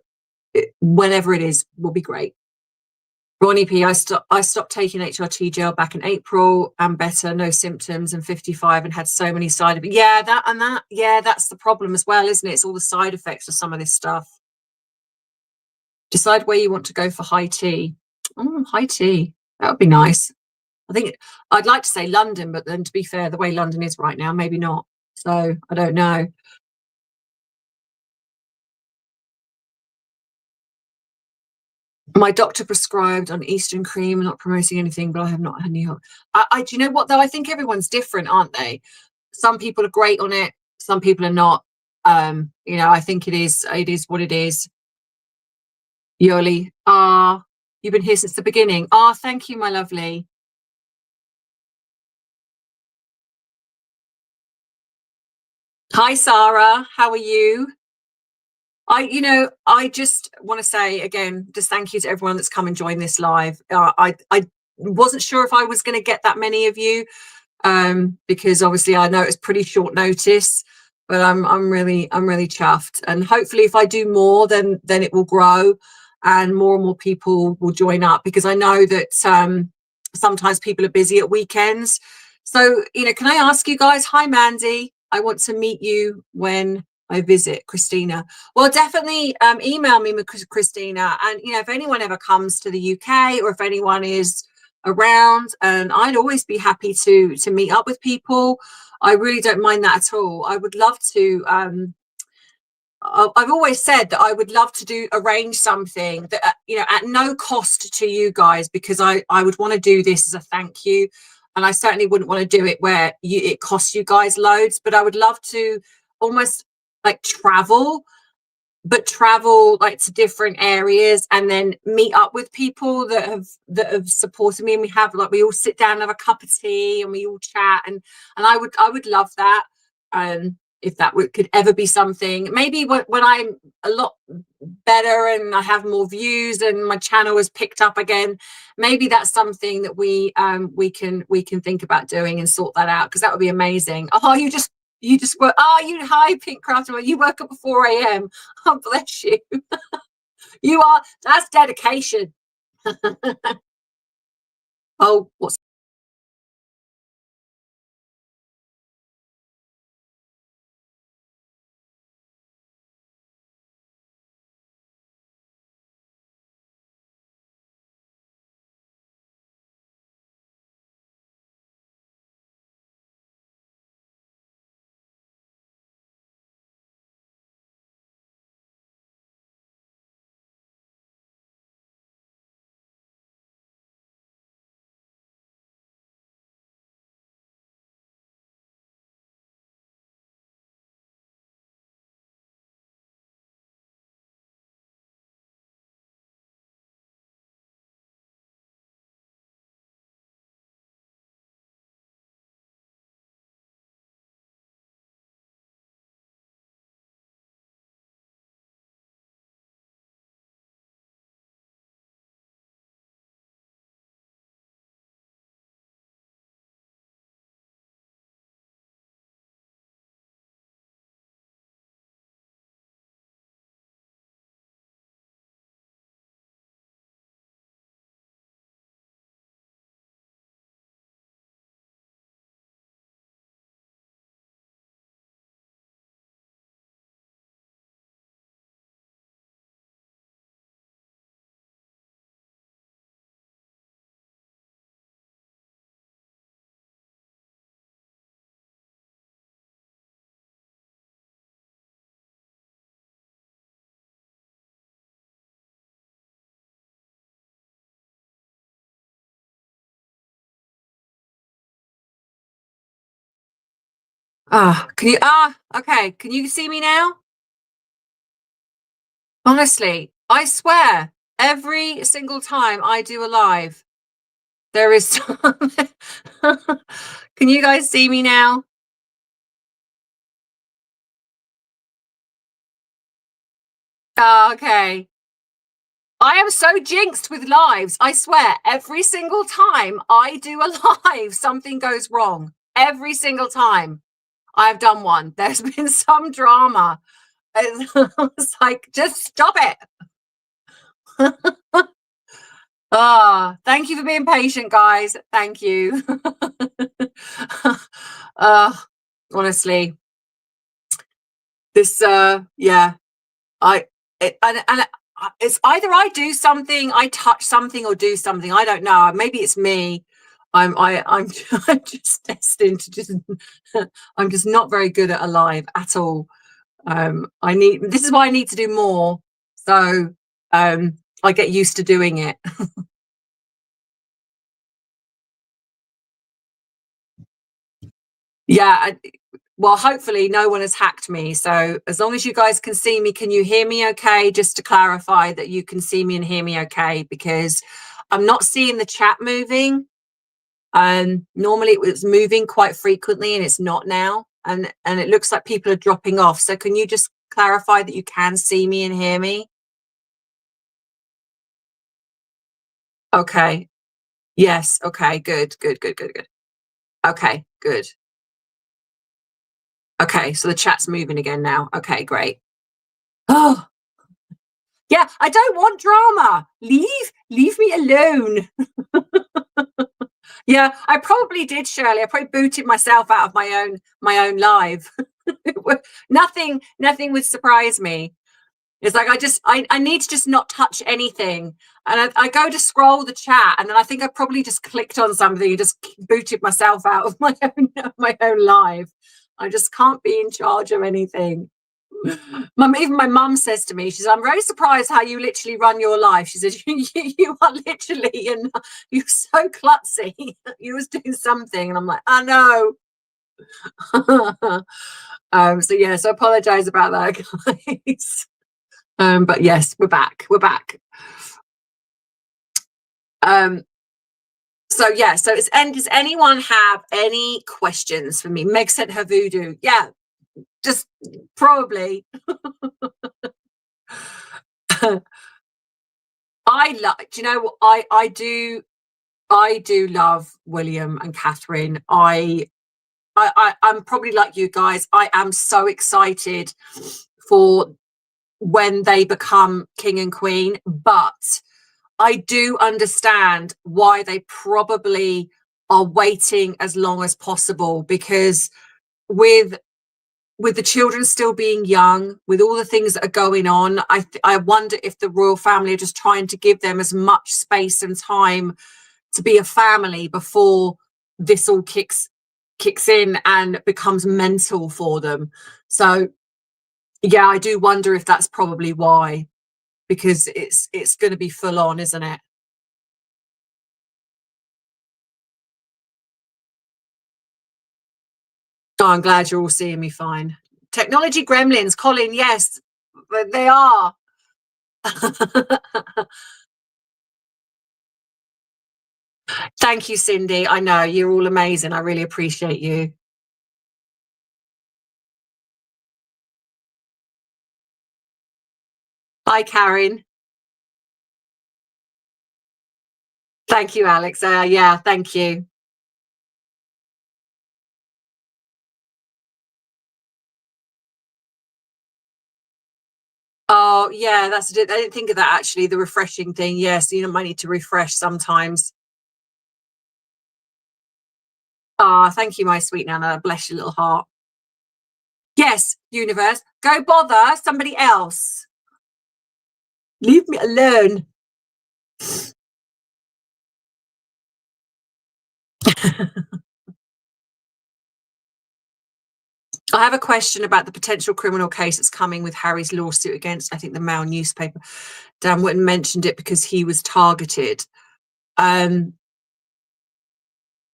whenever it is, will be great. Ronnie P, I stopped taking HRT gel back in April and better, no symptoms, and 55 and had so many side effects. Yeah, yeah, that's the problem as well, isn't it? It's all the side effects of some of this stuff. Decide where you want to go for high tea. Oh, high tea. That would be nice. I think I'd like to say London, but then to be fair, the way London is right now, maybe not. So I don't know. My doctor prescribed on Eastern cream, not promoting anything, but I have not had any help. Do you know what though? I think everyone's different, aren't they? Some people are great on it, some people are not. I think it is what it is. Yoli, you've been here since the beginning. Thank you, my lovely. Hi, Sarah. How are you? I just want to say again, just thank you to everyone that's come and joined this live. I wasn't sure if I was going to get that many of you, because obviously I know it's pretty short notice, but I'm really chuffed. And hopefully, if I do more, then it will grow, and more people will join up, because I know that sometimes people are busy at weekends. So can I ask you guys? Hi, Mandy. I want to meet you when I visit. Christina. Well, definitely email me, Christina. And if anyone ever comes to the UK, or if anyone is around, and I'd always be happy to meet up with people. I really don't mind that at all. I would love to. I've always said that I would love to arrange something that at no cost to you guys, because I would want to do this as a thank you, and I certainly wouldn't want to do it where it costs you guys loads. But I would love to almost like travel like to different areas, and then meet up with people that have supported me, and we all sit down and have a cup of tea and we all chat, and I would love that. If that could ever be something, maybe when I'm a lot better and I have more views and my channel is picked up again, maybe that's something that we can think about doing and sort that out, because that would be amazing. You just work. Hi, Pink Crafter. You work up at 4 a.m. Oh, bless you. That's dedication. Oh, what's can you okay, can you see me now? Honestly, I swear, every single time I do a live, there is can you guys see me now? Oh, okay. I am so jinxed with lives. I swear, every single time I do a live, something goes wrong. Every single time I've done one, there's been some drama. It's like, just stop it. Ah, thank you for being patient, guys. Thank you. uh, honestly, this, yeah, I, and it's either I do something, I touch something, or do something. I don't know. Maybe it's me. I'm I'm just destined to just. I'm just not very good at a live at all. This is why I need to do more. So I get used to doing it. Yeah. Well, hopefully no one has hacked me. So as long as you guys can see me, can you hear me okay? Just to clarify that you can see me and hear me okay, because I'm not seeing the chat moving. Normally it was moving quite frequently and it's not now. And it looks like people are dropping off. So can you just clarify that you can see me and hear me? Okay. Yes. Okay. Good. Okay. Good. Okay. So the chat's moving again now. Okay. Great. Oh, yeah. I don't want drama. Leave me alone. Yeah, I probably did, Shirley. I probably booted myself out of my own live. Nothing would surprise me. It's like I need to just not touch anything. And I go to scroll the chat, and then I think I probably just clicked on something and just booted myself out of my own live. I just can't be in charge of anything. Even my mum says to me, she says, I'm very surprised how you literally run your life. She says, you are literally, and you're so klutzy. You was doing something. And I'm like, I know. So yeah, so I apologize about that, guys. But yes, we're back. So yeah, so does anyone have any questions for me? Meg sent her voodoo. Yeah, just probably. Do you know what? I do love William and Catherine. I'm probably like you guys. I am so excited for when they become king and queen, but I do understand why they probably are waiting as long as possible, because with the children still being young, with all the things that are going on, I wonder if the royal family are just trying to give them as much space and time to be a family before this all kicks in and becomes mental for them. So yeah, I do wonder if that's probably why, because it's going to be full on, isn't it? Oh, I'm glad you're all seeing me fine. Technology gremlins, Colin, yes, they are. Thank you, Cindy. I know you're all amazing. I really appreciate you. Hi, Karen. Thank you, Alex. Yeah, thank you. Oh, yeah, that's it. I didn't think of that actually. The refreshing thing. Yes, you might need to refresh sometimes. Ah, thank you, my sweet Nana. Bless your little heart. Yes, universe, go bother somebody else. Leave me alone. I have a question about the potential criminal case that's coming with Harry's lawsuit against, I think, the Mail newspaper. Dan Whitten mentioned it because he was targeted.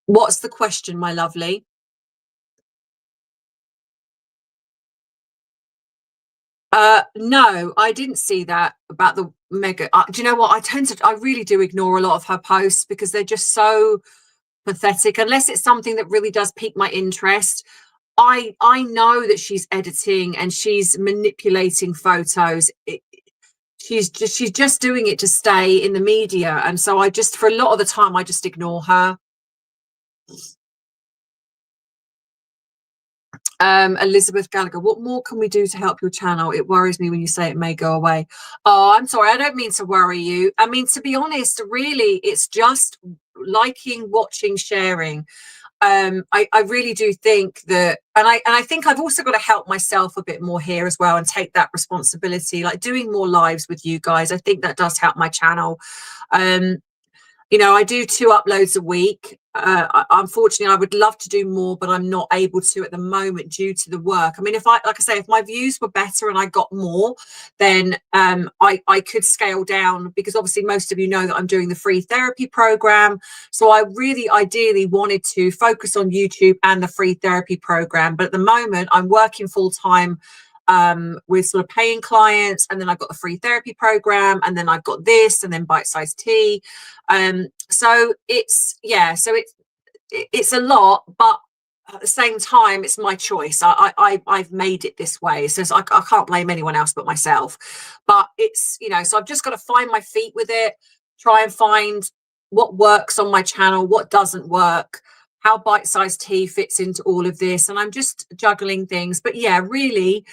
What's the question, my lovely? No, I didn't see that about the Meghan. Do you know what? I really do ignore a lot of her posts because they're just so pathetic, unless it's something that really does pique my interest. I know that she's editing and she's manipulating photos. she's just doing it to stay in the media, and so I just, for a lot of the time, I just ignore her. Elizabeth Gallagher, what more can we do to help your channel? It worries me when you say it may go away. Oh, I'm sorry, I don't mean to worry you. I mean, to be honest, really, it's just liking, watching, sharing. I really do think that, and I think I've also got to help myself a bit more here as well, and take that responsibility, like doing more lives with you guys. I think that does help my channel. You know, I do 2 uploads a week. Unfortunately, I would love to do more, but I'm not able to at the moment due to the work. I mean, like I say, if my views were better and I got more, then I could scale down, because obviously most of you know that I'm doing the free therapy program. So I really ideally wanted to focus on YouTube and the free therapy program. But at the moment, I'm working full time with sort of paying clients, and then I've got the free therapy program, and then I've got this, and then bite-sized tea. So it's, yeah, so it's a lot, but at the same time, it's my choice. I've made it this way, so I can't blame anyone else but myself. But it's, you know, so I've just got to find my feet with it, try and find what works on my channel, what doesn't work, how bite-sized tea fits into all of this, and I'm just juggling things. But yeah, really,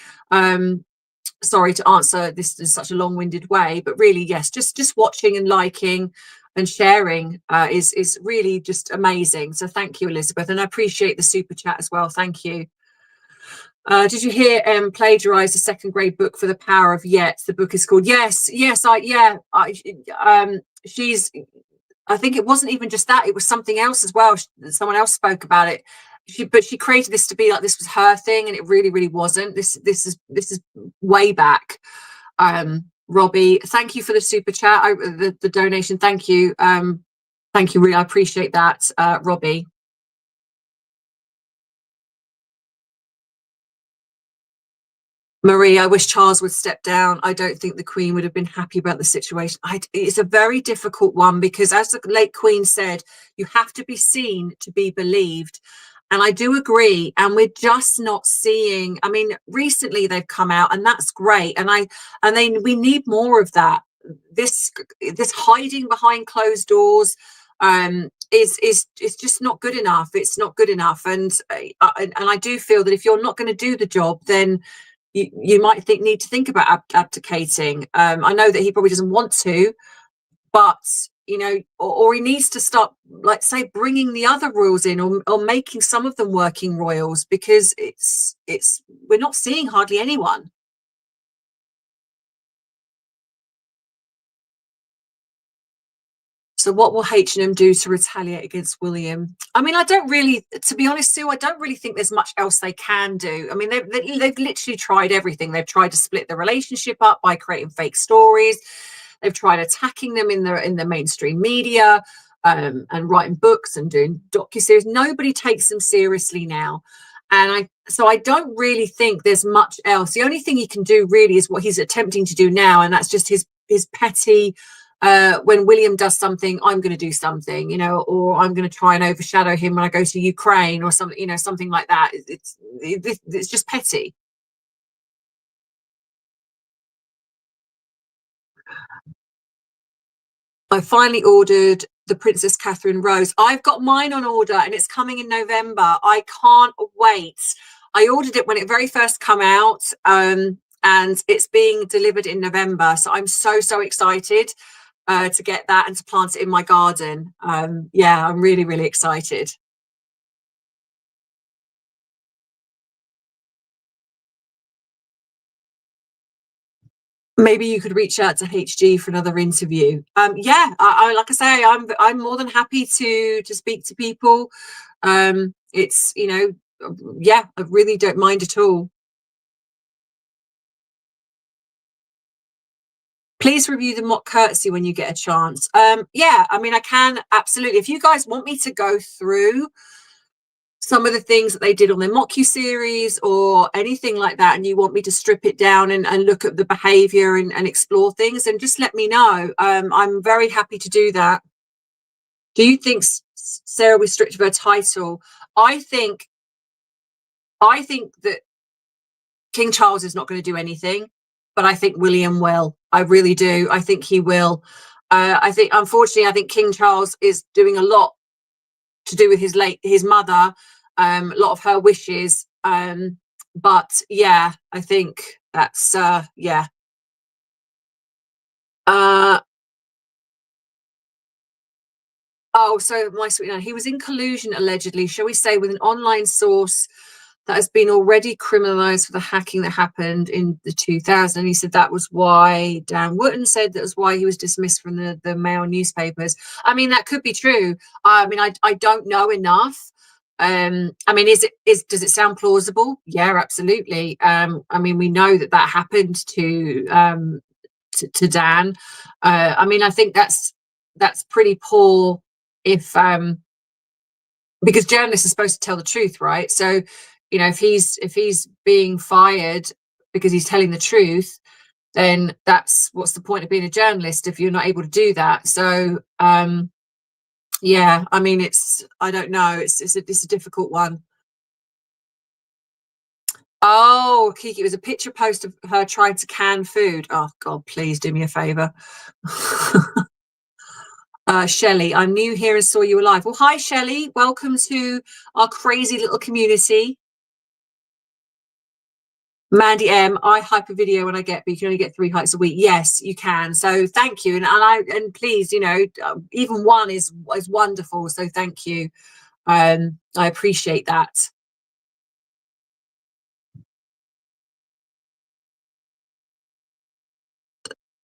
sorry to answer this in such a long-winded way, but really, yes, just watching and liking and sharing is really just amazing. So thank you, Elizabeth, and I appreciate the super chat as well. Thank you. Did you hear plagiarized a 2nd grade book for the power of yet? The book is called Yes. She's, I think it wasn't even just that, it was something else as well. Someone else spoke about it. But she created this to be like this was her thing, and it really wasn't. This is way back. Robbie, thank you for the super chat, the donation. Thank you. Thank you, really, I appreciate that, Robbie. Marie, I wish Charles would step down. I don't think the Queen would have been happy about the situation. It's a very difficult one, because as the late Queen said, you have to be seen to be believed. And I do agree. And we're just not seeing, I mean, recently they've come out, and that's great. And we need more of that. This hiding behind closed doors is just not good enough. It's not good enough. And I do feel that if you're not going to do the job, then you might need to think about abdicating. I know that he probably doesn't want to, but you know, or he needs to start, like, say, bringing the other royals in, or making some of them working royals, because we're not seeing hardly anyone. So what will H&M do to retaliate against William? I mean, I don't really, to be honest, Sue, I don't really think there's much else they can do. I mean, they've literally tried everything. They've tried to split the relationship up by creating fake stories. They've tried attacking them in the mainstream media, and writing books and doing docuseries. Nobody takes them seriously now. And so I don't really think there's much else. The only thing he can do really is what he's attempting to do now, and that's just his petty, when William does something, I'm going to do something, you know, or I'm going to try and overshadow him when I go to Ukraine, or something, you know, something like that. It's just petty. I finally ordered the Princess Catherine Rose. I've got mine on order, and it's coming in November. I can't wait. I ordered it when it very first come out, and it's being delivered in November. So I'm so excited to get that and to plant it in my garden. Yeah, I'm really excited. Maybe you could reach out to HG for another interview. Yeah, like I say, I'm more than happy to speak to people. It's, you know, yeah, I really don't mind at all. Please review the mock courtesy when you get a chance. Yeah, I mean, I can, absolutely. If you guys want me to go through some of the things that they did on their mock-you series or anything like that, and you want me to strip it down and look at the behavior and explore things, then just let me know. I'm very happy to do that. Do you think Sarah was stripped of her title? I think that King Charles is not going to do anything. but I think William will. I really do. I think he will. I think, unfortunately, I think King Charles is doing a lot to do with his mother, a lot of her wishes. But yeah, I think that's yeah. Oh, so my sweet, he was in collusion allegedly, shall we say, with an online source that has been already criminalized for the hacking that happened in the 2000s. And he said that was why, Dan Wootton said that was why he was dismissed from the Mail newspapers. I mean, that could be true. I mean, I don't know enough. I mean, does it sound plausible? Yeah, absolutely. I mean, we know that happened to Dan. I mean, I think that's pretty poor if because journalists are supposed to tell the truth, right? So, you know, if he's being fired because he's telling the truth, then what's the point of being a journalist if you're not able to do that? So yeah, I mean, I don't know, it's a difficult one. Oh, Kiki, it was a picture post of her trying to can food. Oh God, please do me a favor. Shelley, I'm new here and saw you alive. Well, hi Shelley, welcome to our crazy little community. Mandy M, I hype a video when I get, but you can only get 3 hikes a week. Yes, you can. So thank you, and please, you know, even one is wonderful. So thank you. I appreciate that.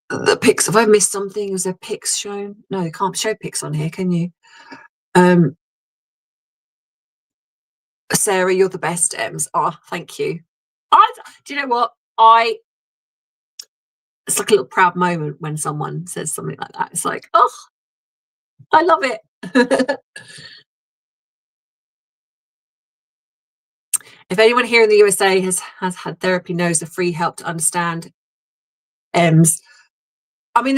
The pics. Have I missed something? Was there pics shown? No, you can't show pics on here, can you? Sarah, you're the best, Ems. Oh, thank you. Do you know what? It's like a little proud moment when someone says something like that. It's like, oh, I love it. If anyone here in the USA has had therapy, knows the free help to understand Ems. I mean,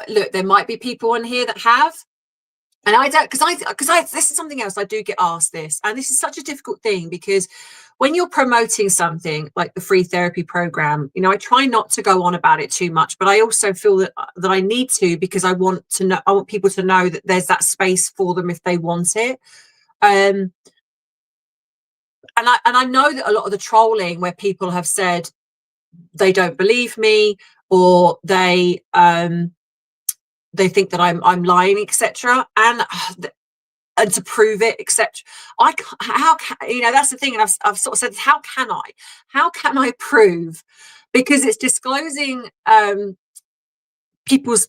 look, there might be people on here that have, and I don't, because this is something else I do get asked this, and this is such a difficult thing because when you're promoting something like the free therapy program, you know, I try not to go on about it too much, but I also feel that I need to, because I want people to know that there's that space for them if they want it. And I know that a lot of the trolling where people have said they don't believe me, or they think that I'm lying, etc., and to prove it, etc. How can, you know, that's the thing, and I've sort of said, how can I prove, because it's disclosing people's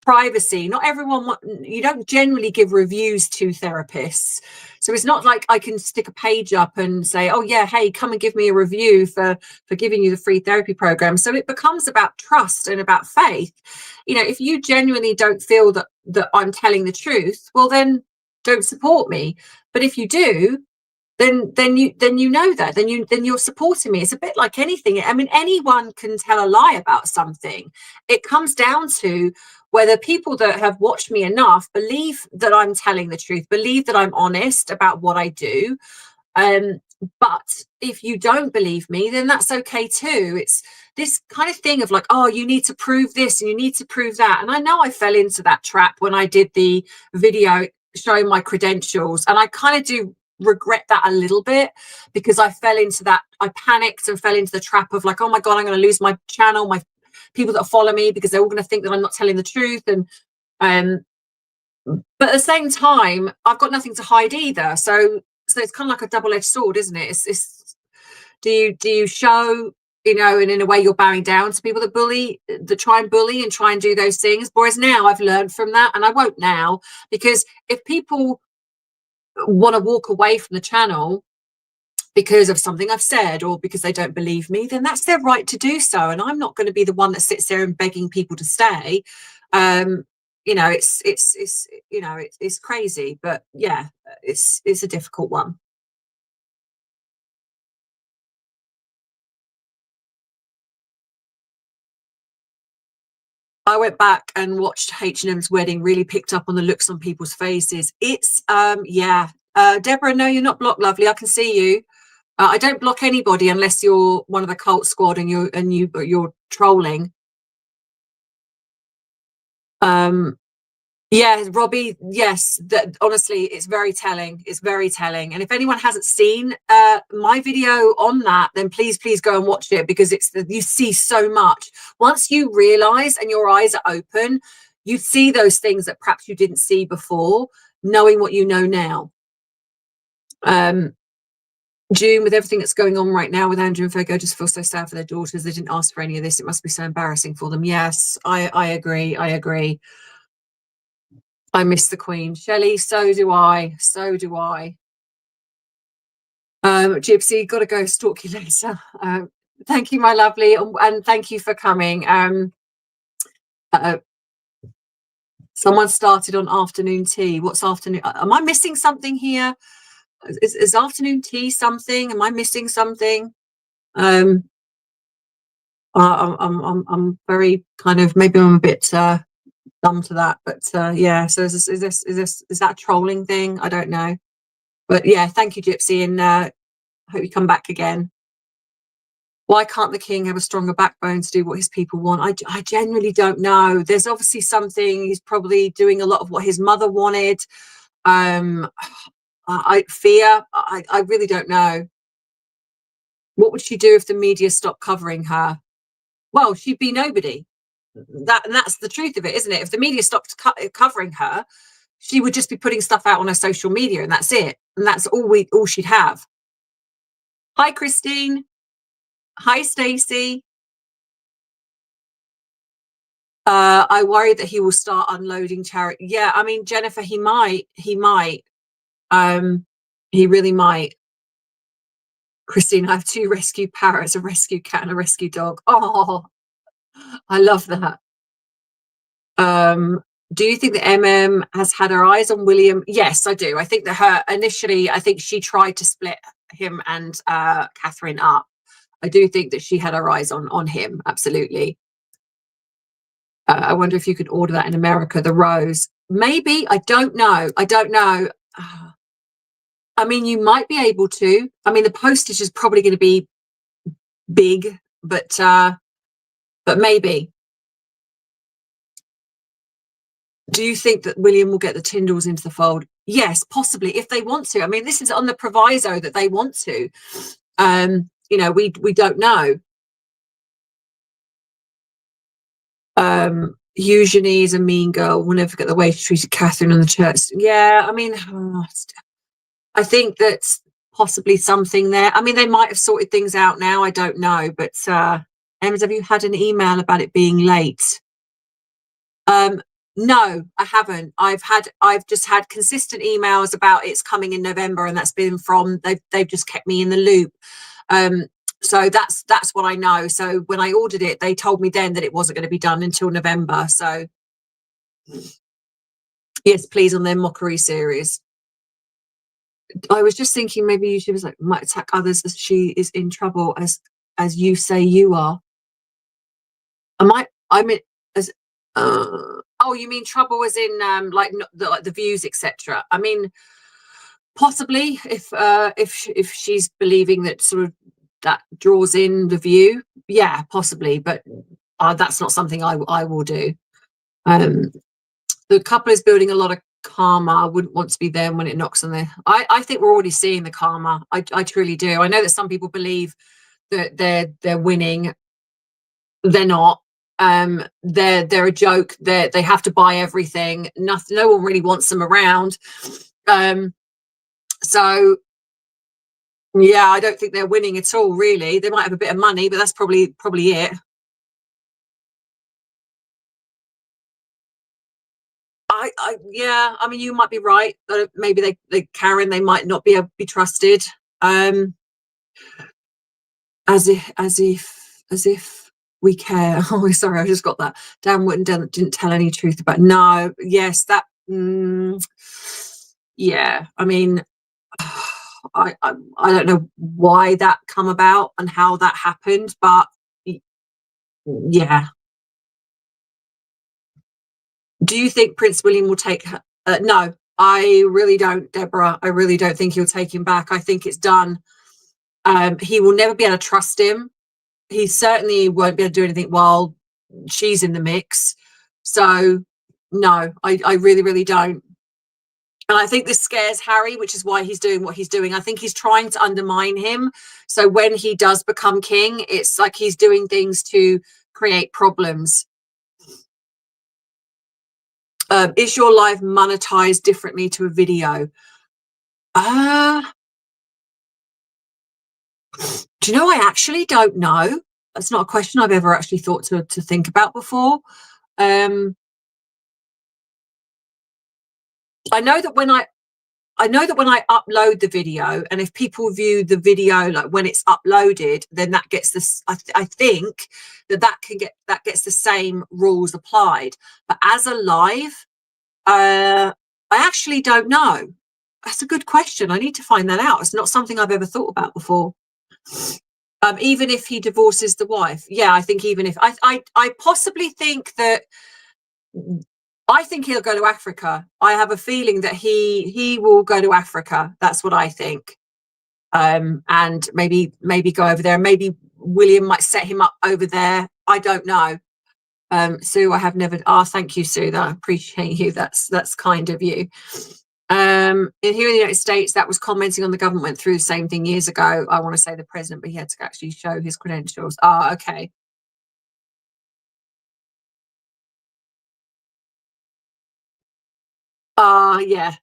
privacy. Not everyone, you don't generally give reviews to therapists, so it's not like I can stick a page up and say, oh yeah, hey, come and give me a review for giving you the free therapy program. So it becomes about trust and about faith. You know, if you genuinely don't feel that I'm telling the truth, well then don't support me. But if you do, then you know that, then you're supporting me. It's a bit like anything. I mean, anyone can tell a lie about something. It comes down to whether people that have watched me enough believe that I'm telling the truth, believe that I'm honest about what I do. But if you don't believe me, then that's okay too. It's this kind of thing of like, oh, you need to prove this and you need to prove that. And I know I fell into that trap when I did the video showing my credentials, and I kind of do regret that a little bit, because I fell into that. I panicked and fell into the trap of like, oh my God, I'm going to lose my channel, my people that follow me, because they're all going to think that I'm not telling the truth. And but at the same time, I've got nothing to hide either. So it's kind of like a double-edged sword, isn't it? It's do you show, you know, and in a way you're bowing down to people that try and bully and try and do those things. Whereas now I've learned from that, and I won't now, because if people want to walk away from the channel because of something I've said, or because they don't believe me, then that's their right to do so. And I'm not going to be the one that sits there and begging people to stay. You know, it's you know, it's crazy, but yeah, it's a difficult one. I went back and watched H&M's wedding, really picked up on the looks on people's faces. It's yeah. Deborah, no, you're not blocked, lovely. I can see you. I don't block anybody unless you're one of the cult squad and you're trolling. Yeah, Robbie, yes, that honestly, it's very telling. It's very telling. And if anyone hasn't seen my video on that, then please go and watch it, because you see so much. Once you realize and your eyes are open, you see those things that perhaps you didn't see before, knowing what you know now. June, with everything that's going on right now with Andrew and Fego, just feel so sad for their daughters. They didn't ask for any of this. It must be so embarrassing for them. Yes, I agree. I agree. I miss the Queen. Shelley, so do I. So do I. Gypsy, gotta go, stalk you later. Thank you, my lovely, and thank you for coming. Someone started on afternoon tea. What's afternoon? Am I missing something here? Is afternoon tea something? Am I missing something? I'm very kind of, maybe I'm a bit dumb to that, but yeah. So is that a trolling thing? I don't know, but yeah. Thank you, Gypsy, and hope you come back again. Why can't the king have a stronger backbone to do what his people want? I genuinely don't know. There's obviously something. He's probably doing a lot of what his mother wanted. I really don't know. What would she do if the media stopped covering her? Well, she'd be nobody. That's the truth of it, isn't it? If the media stopped covering her, she would just be putting stuff out on her social media, and that's it. And that's all she'd have. Hi, Christine. Hi, Stacey. I worry that he will start unloading charity. Yeah, I mean, Jennifer, he might. He really might. Christine, I have 2 rescue parrots, a rescue cat and a rescue dog. Oh, I love that. Do you think that MM has had her eyes on William? Yes, I do. I think that initially, I think she tried to split him and Catherine up. I do think that she had her eyes on him. Absolutely. I wonder if you could order that in America, the rose. Maybe. I don't know. I mean, you might be able to. I mean, the postage is probably going to be big, but maybe. Do you think that William will get the Tyndalls into the fold? Yes, possibly, if they want to. I mean, this is on the proviso that they want to. You know, we don't know. Eugenie is a mean girl. We'll never forget the way she treated Catherine in the church. Yeah, I mean, I think that's possibly something there. I mean, they might have sorted things out now. I don't know. But Emma, have you had an email about it being late? No, I haven't. I've just had consistent emails about it's coming in November, and that's been from they've just kept me in the loop. So that's what I know. So when I ordered it, they told me then that it wasn't going to be done until November. So yes, please, on their mockery series. I was just thinking maybe she was like, might attack others as she is in trouble, as you say you are. I mean, as oh, you mean trouble as in like the views, etc. I mean, possibly if she's believing that sort of that draws in the view, yeah, possibly, but that's not something I will do. The couple is building a lot of karma. I wouldn't want to be them when it knocks on there. I think we're already seeing the karma. I truly do. I know that some people believe that they're winning. They're not. They're a joke. They have to buy everything. No one really wants them around. So yeah, I don't think they're winning at all, really. They might have a bit of money, but that's probably it. Yeah, I mean, you might be right. Maybe Karen, they might not be able to be trusted. As if we care. Oh, sorry, I just got that. Dan Wootton didn't tell any truth about. No, yes, that. Yeah, I mean, I don't know why that come about and how that happened, but yeah. Do you think Prince William will take her? No, I really don't, Deborah. I really don't think he'll take him back. I think it's done. He will never be able to trust him. he certainly won't be able to do anything while she's in the mix. So no, I really, really don't. And I think this scares Harry, which is why he's doing what he's doing. I think he's trying to undermine him. So when he does become king, it's like he's doing things to create problems. Is your life monetized differently to a video? Do you know, I actually don't know. That's not a question I've ever actually thought to think about before. I know that when I upload the video, and if people view the video like when it's uploaded, then that gets this. I think that gets the same rules applied. But as a live, I actually don't know. That's a good question. I need to find that out. It's not something I've ever thought about before. Even if he divorces the wife, yeah, I think even if I possibly think that. I think he'll go to Africa. I have a feeling that he will go to Africa. That's what I think. And maybe go over there. Maybe William might set him up over there. I don't know. Sue, I have never. Thank you, Sue. I appreciate you. That's kind of you. Here in the United States, that was commenting on the government went through the same thing years ago. I want to say the president, but he had to actually show his credentials. Okay. Yeah.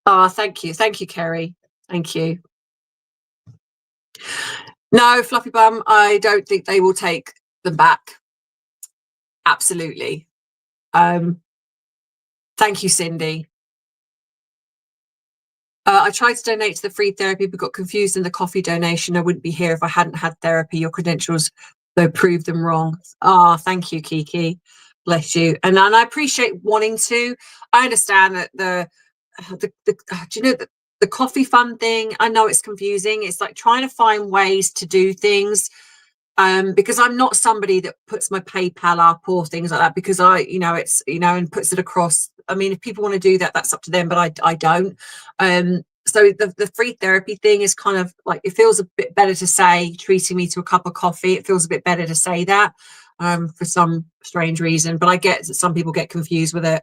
Thank you, Kerry. Thank you. No, Fluffy Bum, I don't think they will take them back. Absolutely. Thank you, Cindy. I tried to donate to the free therapy, but got confused in the coffee donation. I wouldn't be here if I hadn't had therapy. Your credentials, though, proved them wrong. Thank you, Kiki. Bless you. And I appreciate wanting to. I understand that do you know the coffee fund thing? I know it's confusing. It's like trying to find ways to do things. Because I'm not somebody that puts my PayPal up or things like that, because it's, and puts it across. I mean, if people want to do that, that's up to them, but I don't. So the free therapy thing is kind of like, it feels a bit better to say treating me to a cup of coffee. It feels a bit better to say that for some strange reason, but I get that some people get confused with it.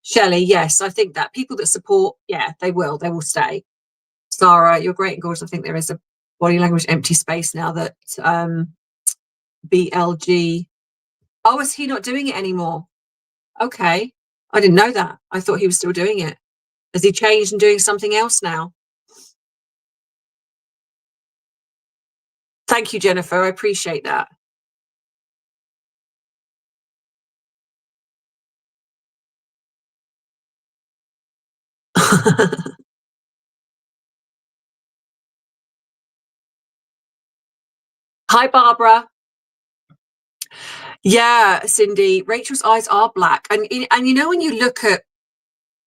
Shelley, yes, I think that people that support, yeah, they will stay. Sarah, you're great and gorgeous. I think there is a body language empty space now that BLG. Oh, is he not doing it anymore? Okay, I didn't know that. I thought he was still doing it. Has he changed and doing something else now? Thank you, Jennifer. I appreciate that. Hi, Barbara. Yeah, Cindy, Rachel's eyes are black. And when you look at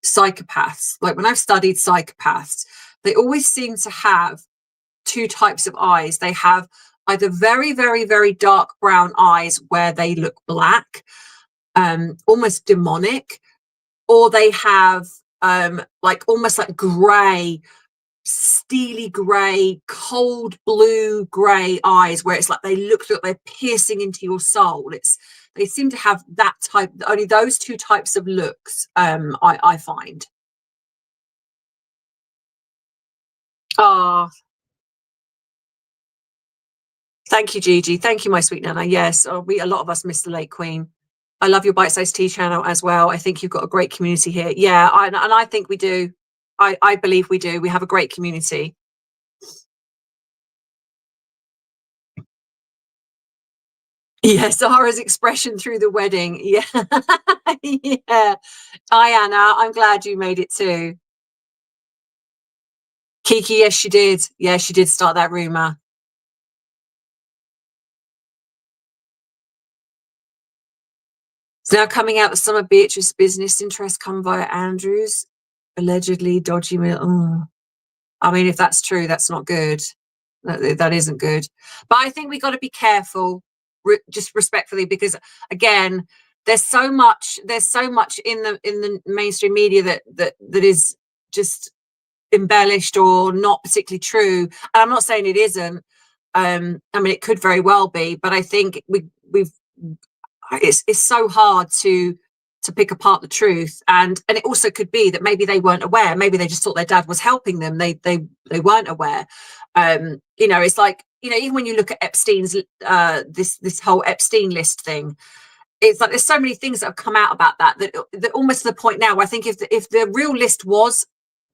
psychopaths, like when I've studied psychopaths, they always seem to have two types of eyes. They have either very, very, very dark brown eyes where they look black, almost demonic, or they have like almost like grey, steely grey, cold blue grey eyes, where it's like they look like they're piercing into your soul. They seem to have that type, only those two types of looks. I find. Thank you, Gigi. Thank you, my sweet Nana. Yes, a lot of us miss the late Queen. I love your bite-sized tea channel as well. I think you've got a great community here. Yeah, and I think we do. I believe we do. We have a great community. Yeah, Zara's expression through the wedding. Yeah. Yeah. Diana, I'm glad you made it too. Kiki, yes, she did. Yeah, she did start that rumor. It's now coming out that some of Beatrice's business interests come via Andrews, allegedly dodgy. I mean, if that's true, that's not good. That isn't good. But I think we got to be careful, just respectfully, because again, there's so much in the mainstream media that is just embellished or not particularly true. And I'm not saying it isn't. I mean, it could very well be, but I think it's so hard to pick apart the truth, and it also could be that maybe they weren't aware. Maybe they just thought their dad was helping them. They weren't aware. It's like, even when you look at Epstein's this whole Epstein list thing, it's like there's so many things that have come out about that almost to the point now where I think if the real list was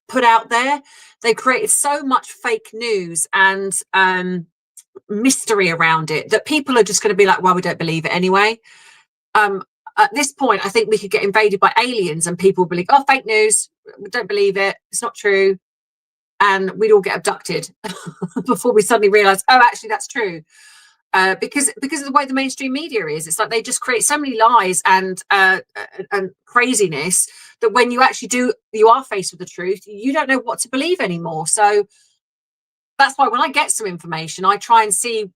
put out there, they created so much fake news and mystery around it that people are just going to be like, well, we don't believe it anyway. At this point, I think we could get invaded by aliens and people would be like, oh, fake news, we don't believe it, it's not true, and we'd all get abducted before we suddenly realize, oh, actually that's true. Because of the way the mainstream media is, it's like they just create so many lies and craziness that when you are faced with the truth, you don't know what to believe anymore. So that's why when I get some information, I try and see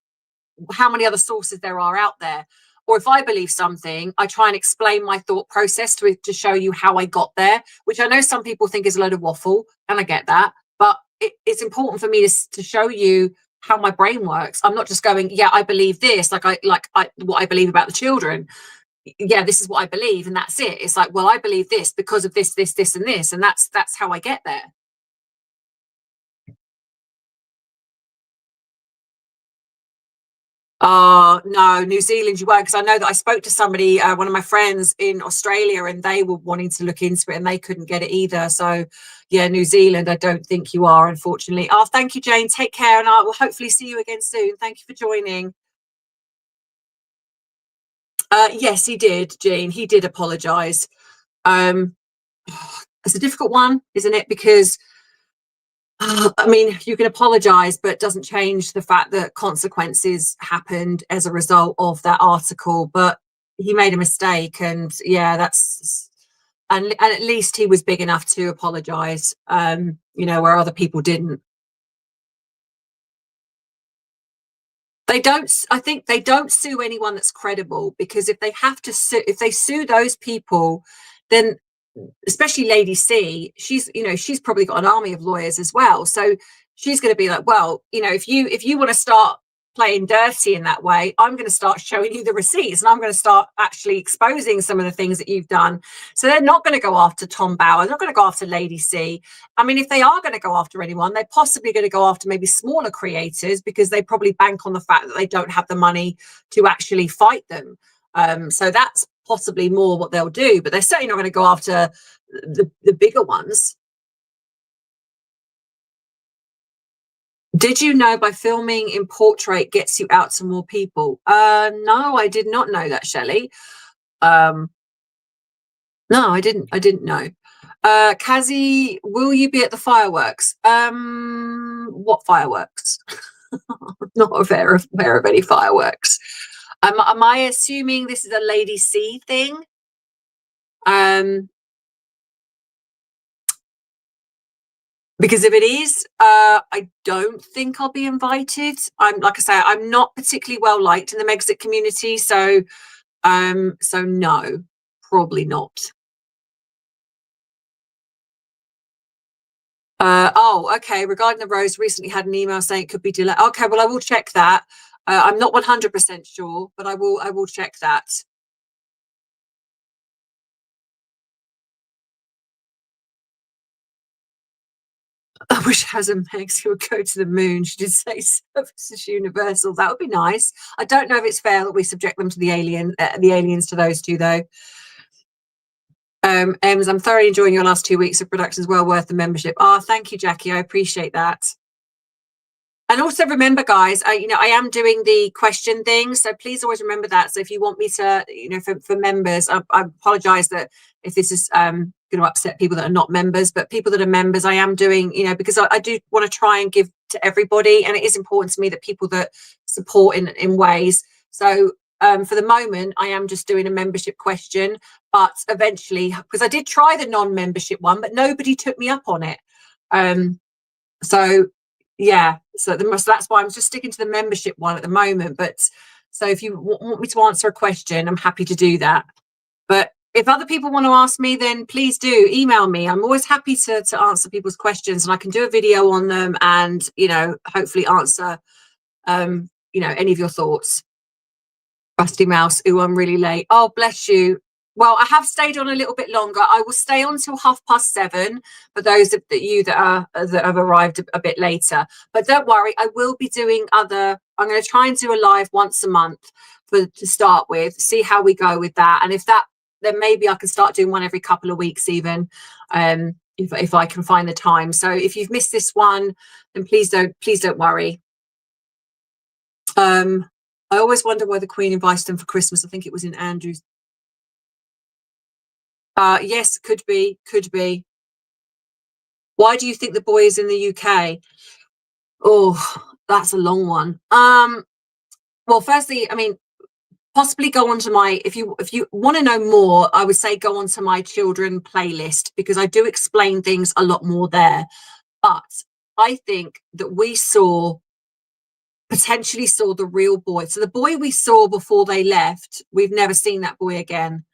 how many other sources there are out there. Or if I believe something, I try and explain my thought process to show you how I got there, which I know some people think is a load of waffle, and I get that. But it's important for me to show you how my brain works. I'm not just going, yeah, I believe this, like what I believe about the children. Yeah, this is what I believe, and that's it. It's like, well, I believe this because of this, this, this, and this, and that's how I get there. No, New Zealand you weren't, because I know that I spoke to somebody, one of my friends in Australia, and they were wanting to look into it and they couldn't get it either. So yeah, New Zealand, I don't think you are, unfortunately. Oh, thank you, Jane. Take care, and I will hopefully see you again soon. Thank you for joining. Yes, he did, Jean. He did apologise. It's a difficult one, isn't it? Because I mean, you can apologise, but it doesn't change the fact that consequences happened as a result of that article. But he made a mistake, and yeah, and at least he was big enough to apologise. Where other people didn't. They don't. I think they don't sue anyone that's credible, because if they have to sue, if they sue those people, then especially Lady C, she's probably got an army of lawyers as well. So she's going to be like, well, if you want to start playing dirty in that way, I'm going to start showing you the receipts, and I'm going to start actually exposing some of the things that you've done. So they're not going to go after Tom Bauer. They're not going to go after Lady C. I mean, if they are going to go after anyone, they're possibly going to go after maybe smaller creators, because they probably bank on the fact that they don't have the money to actually fight them. So that's possibly more what they'll do, but they're certainly not going to go after the bigger ones. Did you know by filming in portrait gets you out to more people? No, I did not know that, Shelley. No, I didn't know. Kazi, will you be at the fireworks? What fireworks? Not aware of any fireworks. Am I assuming this is a Lady C thing? Because if it is, I don't think I'll be invited. Like I say, I'm not particularly well liked in the Megxit community, so no, probably not. Okay. Regarding the rose, recently had an email saying it could be delayed. Okay, well, I will check that. I'm not 100% sure, but I will check that. I wish Hazza Megs would go to the moon. She did say service is universal. That would be nice. I don't know if it's fair that we subject them to the aliens to those two, though. Ems, I'm thoroughly enjoying your last 2 weeks of productions. Well worth the membership. Thank you, Jackie. I appreciate that. And also remember, guys, I am doing the question thing, so please always remember that. So if you want me to, for members, I apologize that if this is going to upset people that are not members, but people that are members, I am doing, because I do want to try and give to everybody, and it is important to me that people that support in ways. So for the moment, I am just doing a membership question, but eventually, because I did try the non-membership one, but nobody took me up on it. So yeah, so that's why I'm just sticking to the membership one at the moment. But so if you want me to answer a question, I'm happy to do that. But if other people want to ask me, then please do email me. I'm always happy to answer people's questions, and I can do a video on them and, you know, hopefully answer, you know, any of your thoughts. Rusty Mouse, ooh, I'm really late. Oh, bless you. Well, I have stayed on a little bit longer. I will stay on till 7:30 for those that have arrived a bit later. But don't worry, I will be doing other. I'm going to try and do a live once a month to start with. See how we go with that, and if that, then maybe I can start doing one every couple of weeks, even if I can find the time. So if you've missed this one, then please don't worry. I always wonder why the Queen invited them for Christmas. I think it was in Andrew's. Yes, could be. Why do you think the boy is in the UK? Oh, that's a long one. Well, firstly, I mean, possibly go onto my, if you want to know more, I would say go onto my children playlist, because I do explain things a lot more there. But I think that we potentially saw the real boy. So the boy we saw before they left, we've never seen that boy again.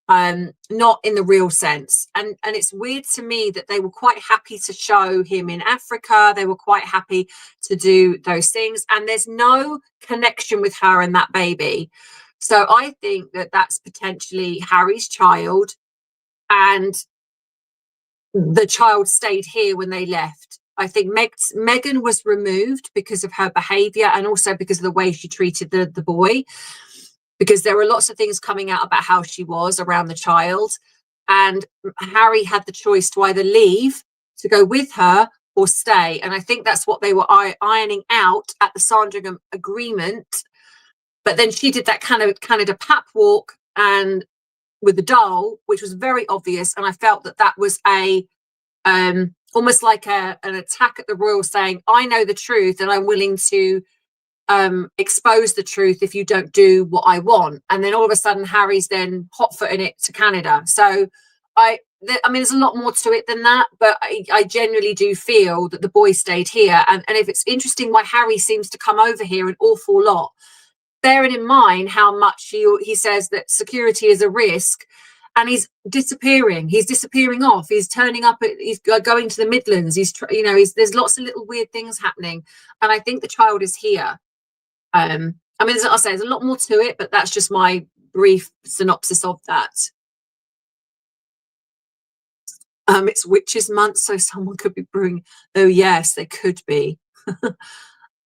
Not in the real sense. And it's weird to me that they were quite happy to show him in Africa. They were quite happy to do those things. And there's no connection with her and that baby. So I think that that's potentially Harry's child, and the child stayed here when they left. I think Meghan was removed because of her behaviour, and also because of the way she treated the boy, because there were lots of things coming out about how she was around the child, and Harry had the choice to either leave to go with her or stay. And I think that's what they were ironing out at the Sandringham agreement. But then she did that kind of pap walk and with the doll, which was very obvious, and I felt that was a almost like an attack at the royal, saying, I know the truth and I'm willing to expose the truth if you don't do what I want. And then all of a sudden Harry's then hot-footing it to Canada. So I mean, there's a lot more to it than that, but I genuinely do feel that the boy stayed here. And if it's interesting why Harry seems to come over here an awful lot, bearing in mind how much he says that security is a risk, and he's disappearing off, he's turning up he's going to the Midlands, there's lots of little weird things happening, and I think the child is here. I mean, as I say, there's a lot more to it, but that's just my brief synopsis of that. It's witches month, so someone could be brewing. Oh yes, they could be.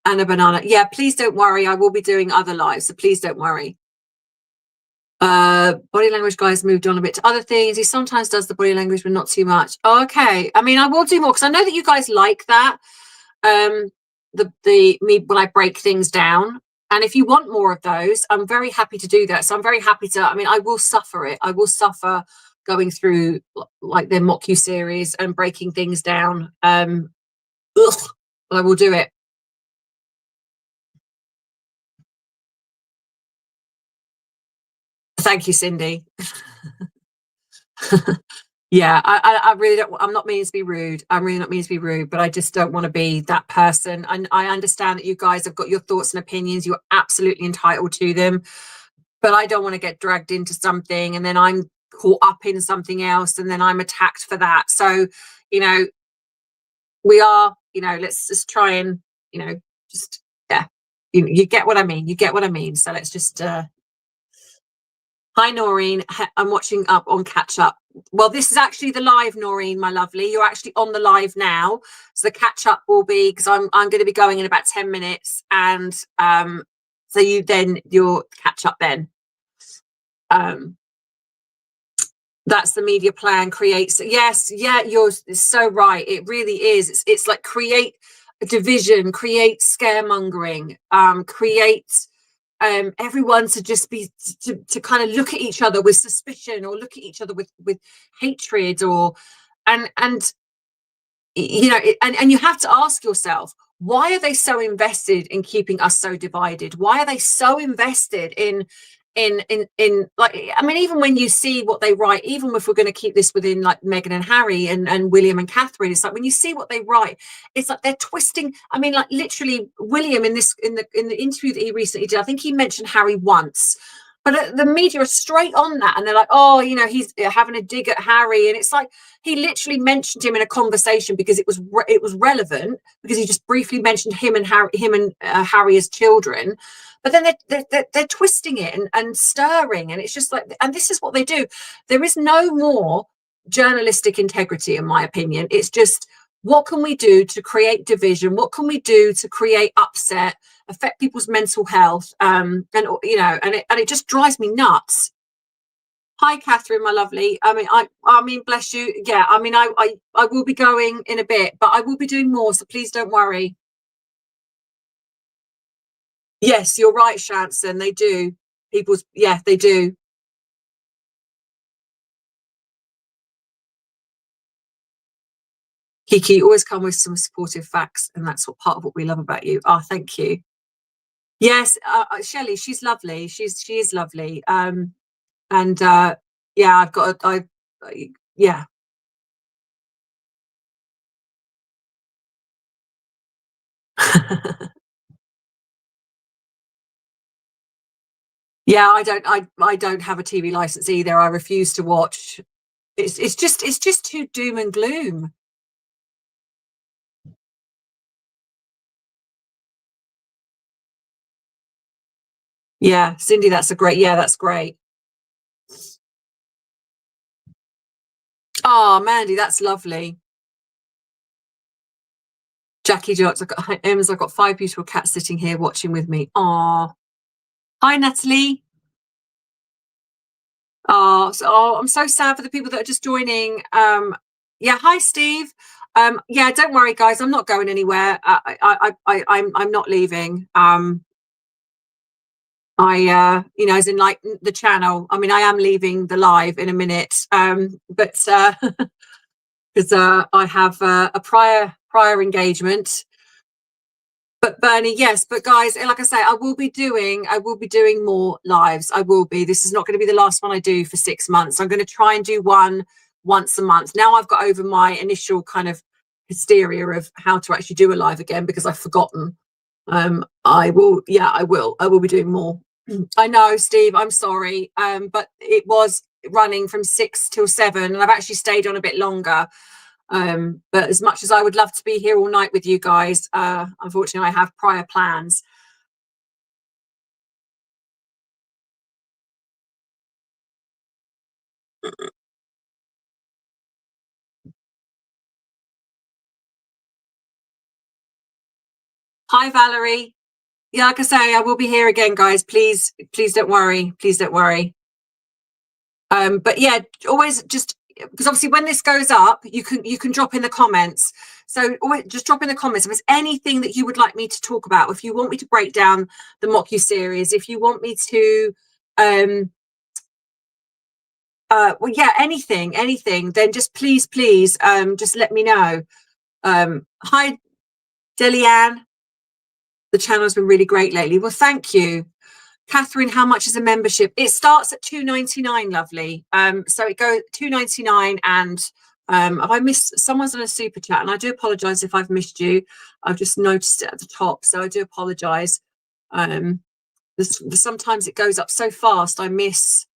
And a banana. Yeah, please don't worry, I will be doing other lives, so please don't worry. Body language guys moved on a bit to other things. He sometimes does the body language, but not too much. Oh, okay. I mean, I will do more, because I know that you guys like that. Me when I break things down, and if you want more of those, I'm very happy to do that. So I'm very happy to. I mean, I will suffer it. I will suffer going through like the mock you series and breaking things down. But I will do it. Thank you, Cindy. Yeah, I really don't. I'm not meaning to be rude. I'm really not meaning to be rude, but I just don't want to be that person. And I understand that you guys have got your thoughts and opinions. You're absolutely entitled to them. But I don't want to get dragged into something and then I'm caught up in something else and then I'm attacked for that. So, we are, let's just try and, just, yeah, you get what I mean. You get what I mean. So let's just, hi, Noreen. I'm watching up on catch up. Well, this is actually the live, Noreen, my lovely. You're actually on the live now. So the catch up will be, because I'm going to be going in about 10 minutes. And so you'll catch up then. That's the media plan creates. Yes. Yeah, you're so right. It really is. It's like create a division, create scaremongering, create everyone to just be to kind of look at each other with suspicion, or look at each other with hatred, and you have to ask yourself, why are they so invested in keeping us so divided? Why are they so invested in like, I mean, even when you see what they write, even if we're going to keep this within like Meghan and Harry and William and Catherine, it's like when you see what they write, it's like they're twisting. I mean, like literally William in the interview that he recently did, I think he mentioned Harry once, But the media are straight on that, and they're like, oh, you know, he's having a dig at Harry, and it's like he literally mentioned him in a conversation because it was relevant, because he just briefly mentioned him and Harry as children. But then they're twisting it and stirring, and it's just like, and this is what they do. There is no more journalistic integrity, in my opinion. It's just, what can we do to create division? What can we do to create upset, affect people's mental health? And you know, and it just drives me nuts. Hi, Catherine, my lovely. I mean, bless you. Yeah, I mean, I will be going in a bit, but I will be doing more, so please don't worry. Yes, you're right, Shanson. They do. Yeah, they do. Kiki, always come with some supportive facts, and that's what part of what we love about you. Oh, thank you. Yes, Shelley, she's lovely. She is lovely. And yeah, yeah. Yeah, I don't have a TV license either. I refuse to watch. It's just too doom and gloom. Yeah, Cindy, that's great. Oh, Mandy, that's lovely. Jackie Jocks, I've got 5 beautiful cats sitting here watching with me. Oh, hi, Natalie. Oh, I'm so sad for the people that are just joining. Yeah, hi, Steve. Yeah, don't worry, guys. I'm not going anywhere. I'm not leaving. You know, as in like the channel. I mean, I am leaving the live in a minute. But because I have a prior engagement. But Bernie, yes, but guys, like I say, I will be doing more lives. I will be. This is not going to be the last one I do for 6 months. I'm going to try and do one once a month. Now I've got over my initial kind of hysteria of how to actually do a live again, because I've forgotten. I will be doing more. I know, Steve, I'm sorry. But it was running from 6 till 7, and I've actually stayed on a bit longer. But as much as I would love to be here all night with you guys, unfortunately I have prior plans. Hi, Valerie. Yeah, like I say, I will be here again, guys. Please don't worry. Please don't worry. But yeah, always just, because obviously when this goes up, you can drop in the comments. So always just drop in the comments if there's anything that you would like me to talk about. If you want me to break down the Mock You series, if you want me to well, yeah, anything, then just please, just let me know. Hi, Delianne. The channel's been really great lately. Well, thank you. Catherine, how much is a membership? It starts at £2.99, lovely. So it goes £2.99, and have I missed, someone's on a super chat, and I do apologize if I've missed you. I've just noticed it at the top, so I do apologize. Sometimes it goes up so fast, I miss.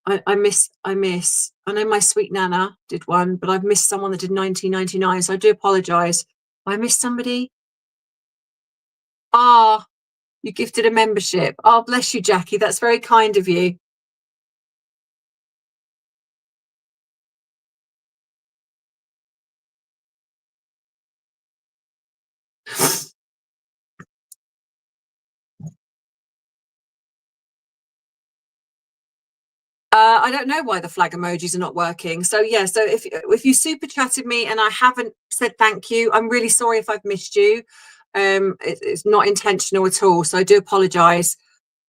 I know my sweet Nana did one, but I've missed someone that did 19.99, so I do apologize. I missed somebody. Ah, you gifted a membership. Oh, bless you, Jackie. That's very kind of you. I don't know why the flag emojis are not working. So yeah, so if you super chatted me and I haven't said thank you, I'm really sorry if I've missed you. It's not intentional at all, so I do apologize.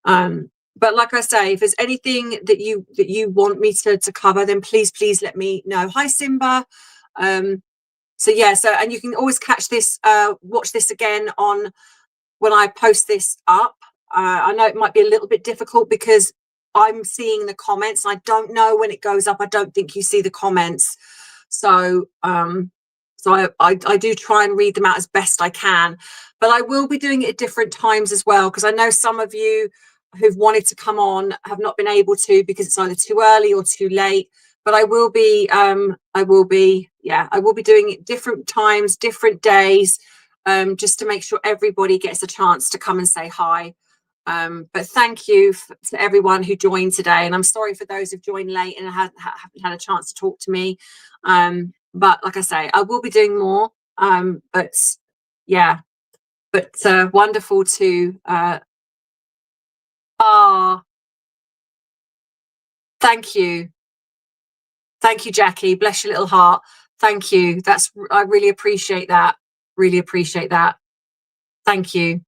But like I say, if there's anything that you want me to cover, then please let me know. Hi, Simba. So yeah, and you can always catch this, watch this again on when I post this up. I know it might be a little bit difficult because I'm seeing the comments. I don't know when it goes up. I don't think you see the comments. So I do try and read them out as best I can, but I will be doing it at different times as well, because I know some of you who've wanted to come on have not been able to because it's either too early or too late. But I will be doing it different times, different days, just to make sure everybody gets a chance to come and say hi. But thank you to everyone who joined today, and I'm sorry for those who've joined late and haven't had a chance to talk to me. But like I say, I will be doing more. But yeah, but wonderful to thank you. Thank you, Jackie. Bless your little heart. Thank you. I really appreciate that. Really appreciate that. Thank you.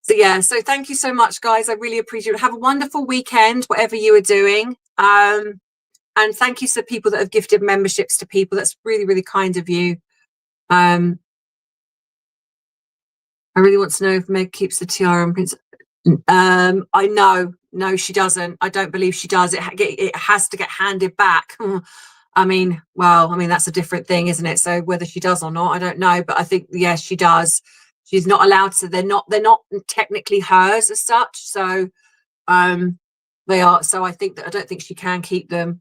So yeah, so thank you so much, guys. I really appreciate it. Have a wonderful weekend, whatever you are doing. And thank you to people that have gifted memberships to people. That's really, really kind of you. I really want to know if Meg keeps the tiara and prince. I know. No, she doesn't. I don't believe she does. It has to get handed back. I mean, that's a different thing, isn't it? So whether she does or not, I don't know. But I think, yes, she does. She's not allowed to. They're not technically hers as such. So they are. So I don't think she can keep them.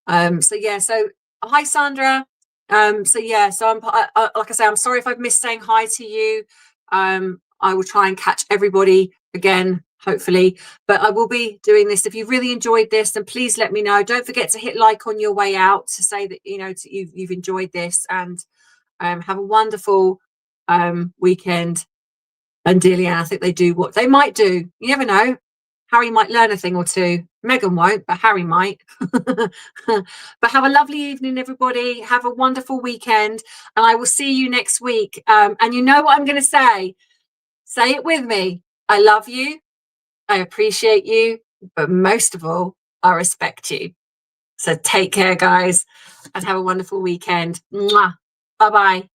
So yeah. So hi, Sandra. So yeah. So like I say, I'm sorry if I've missed saying hi to you. I will try and catch everybody again, hopefully, but I will be doing this. If you've really enjoyed this, then please let me know. Don't forget to hit like on your way out to say that you've enjoyed this, and have a wonderful weekend. And Delia, I think they do what they might do. You never know. Harry might learn a thing or two. Meghan won't, but Harry might. But have a lovely evening, everybody. Have a wonderful weekend, and I will see you next week. And you know what I'm going to say? Say it with me. I love you. I appreciate you. But most of all, I respect you. So take care, guys, and have a wonderful weekend. Mwah. Bye-bye.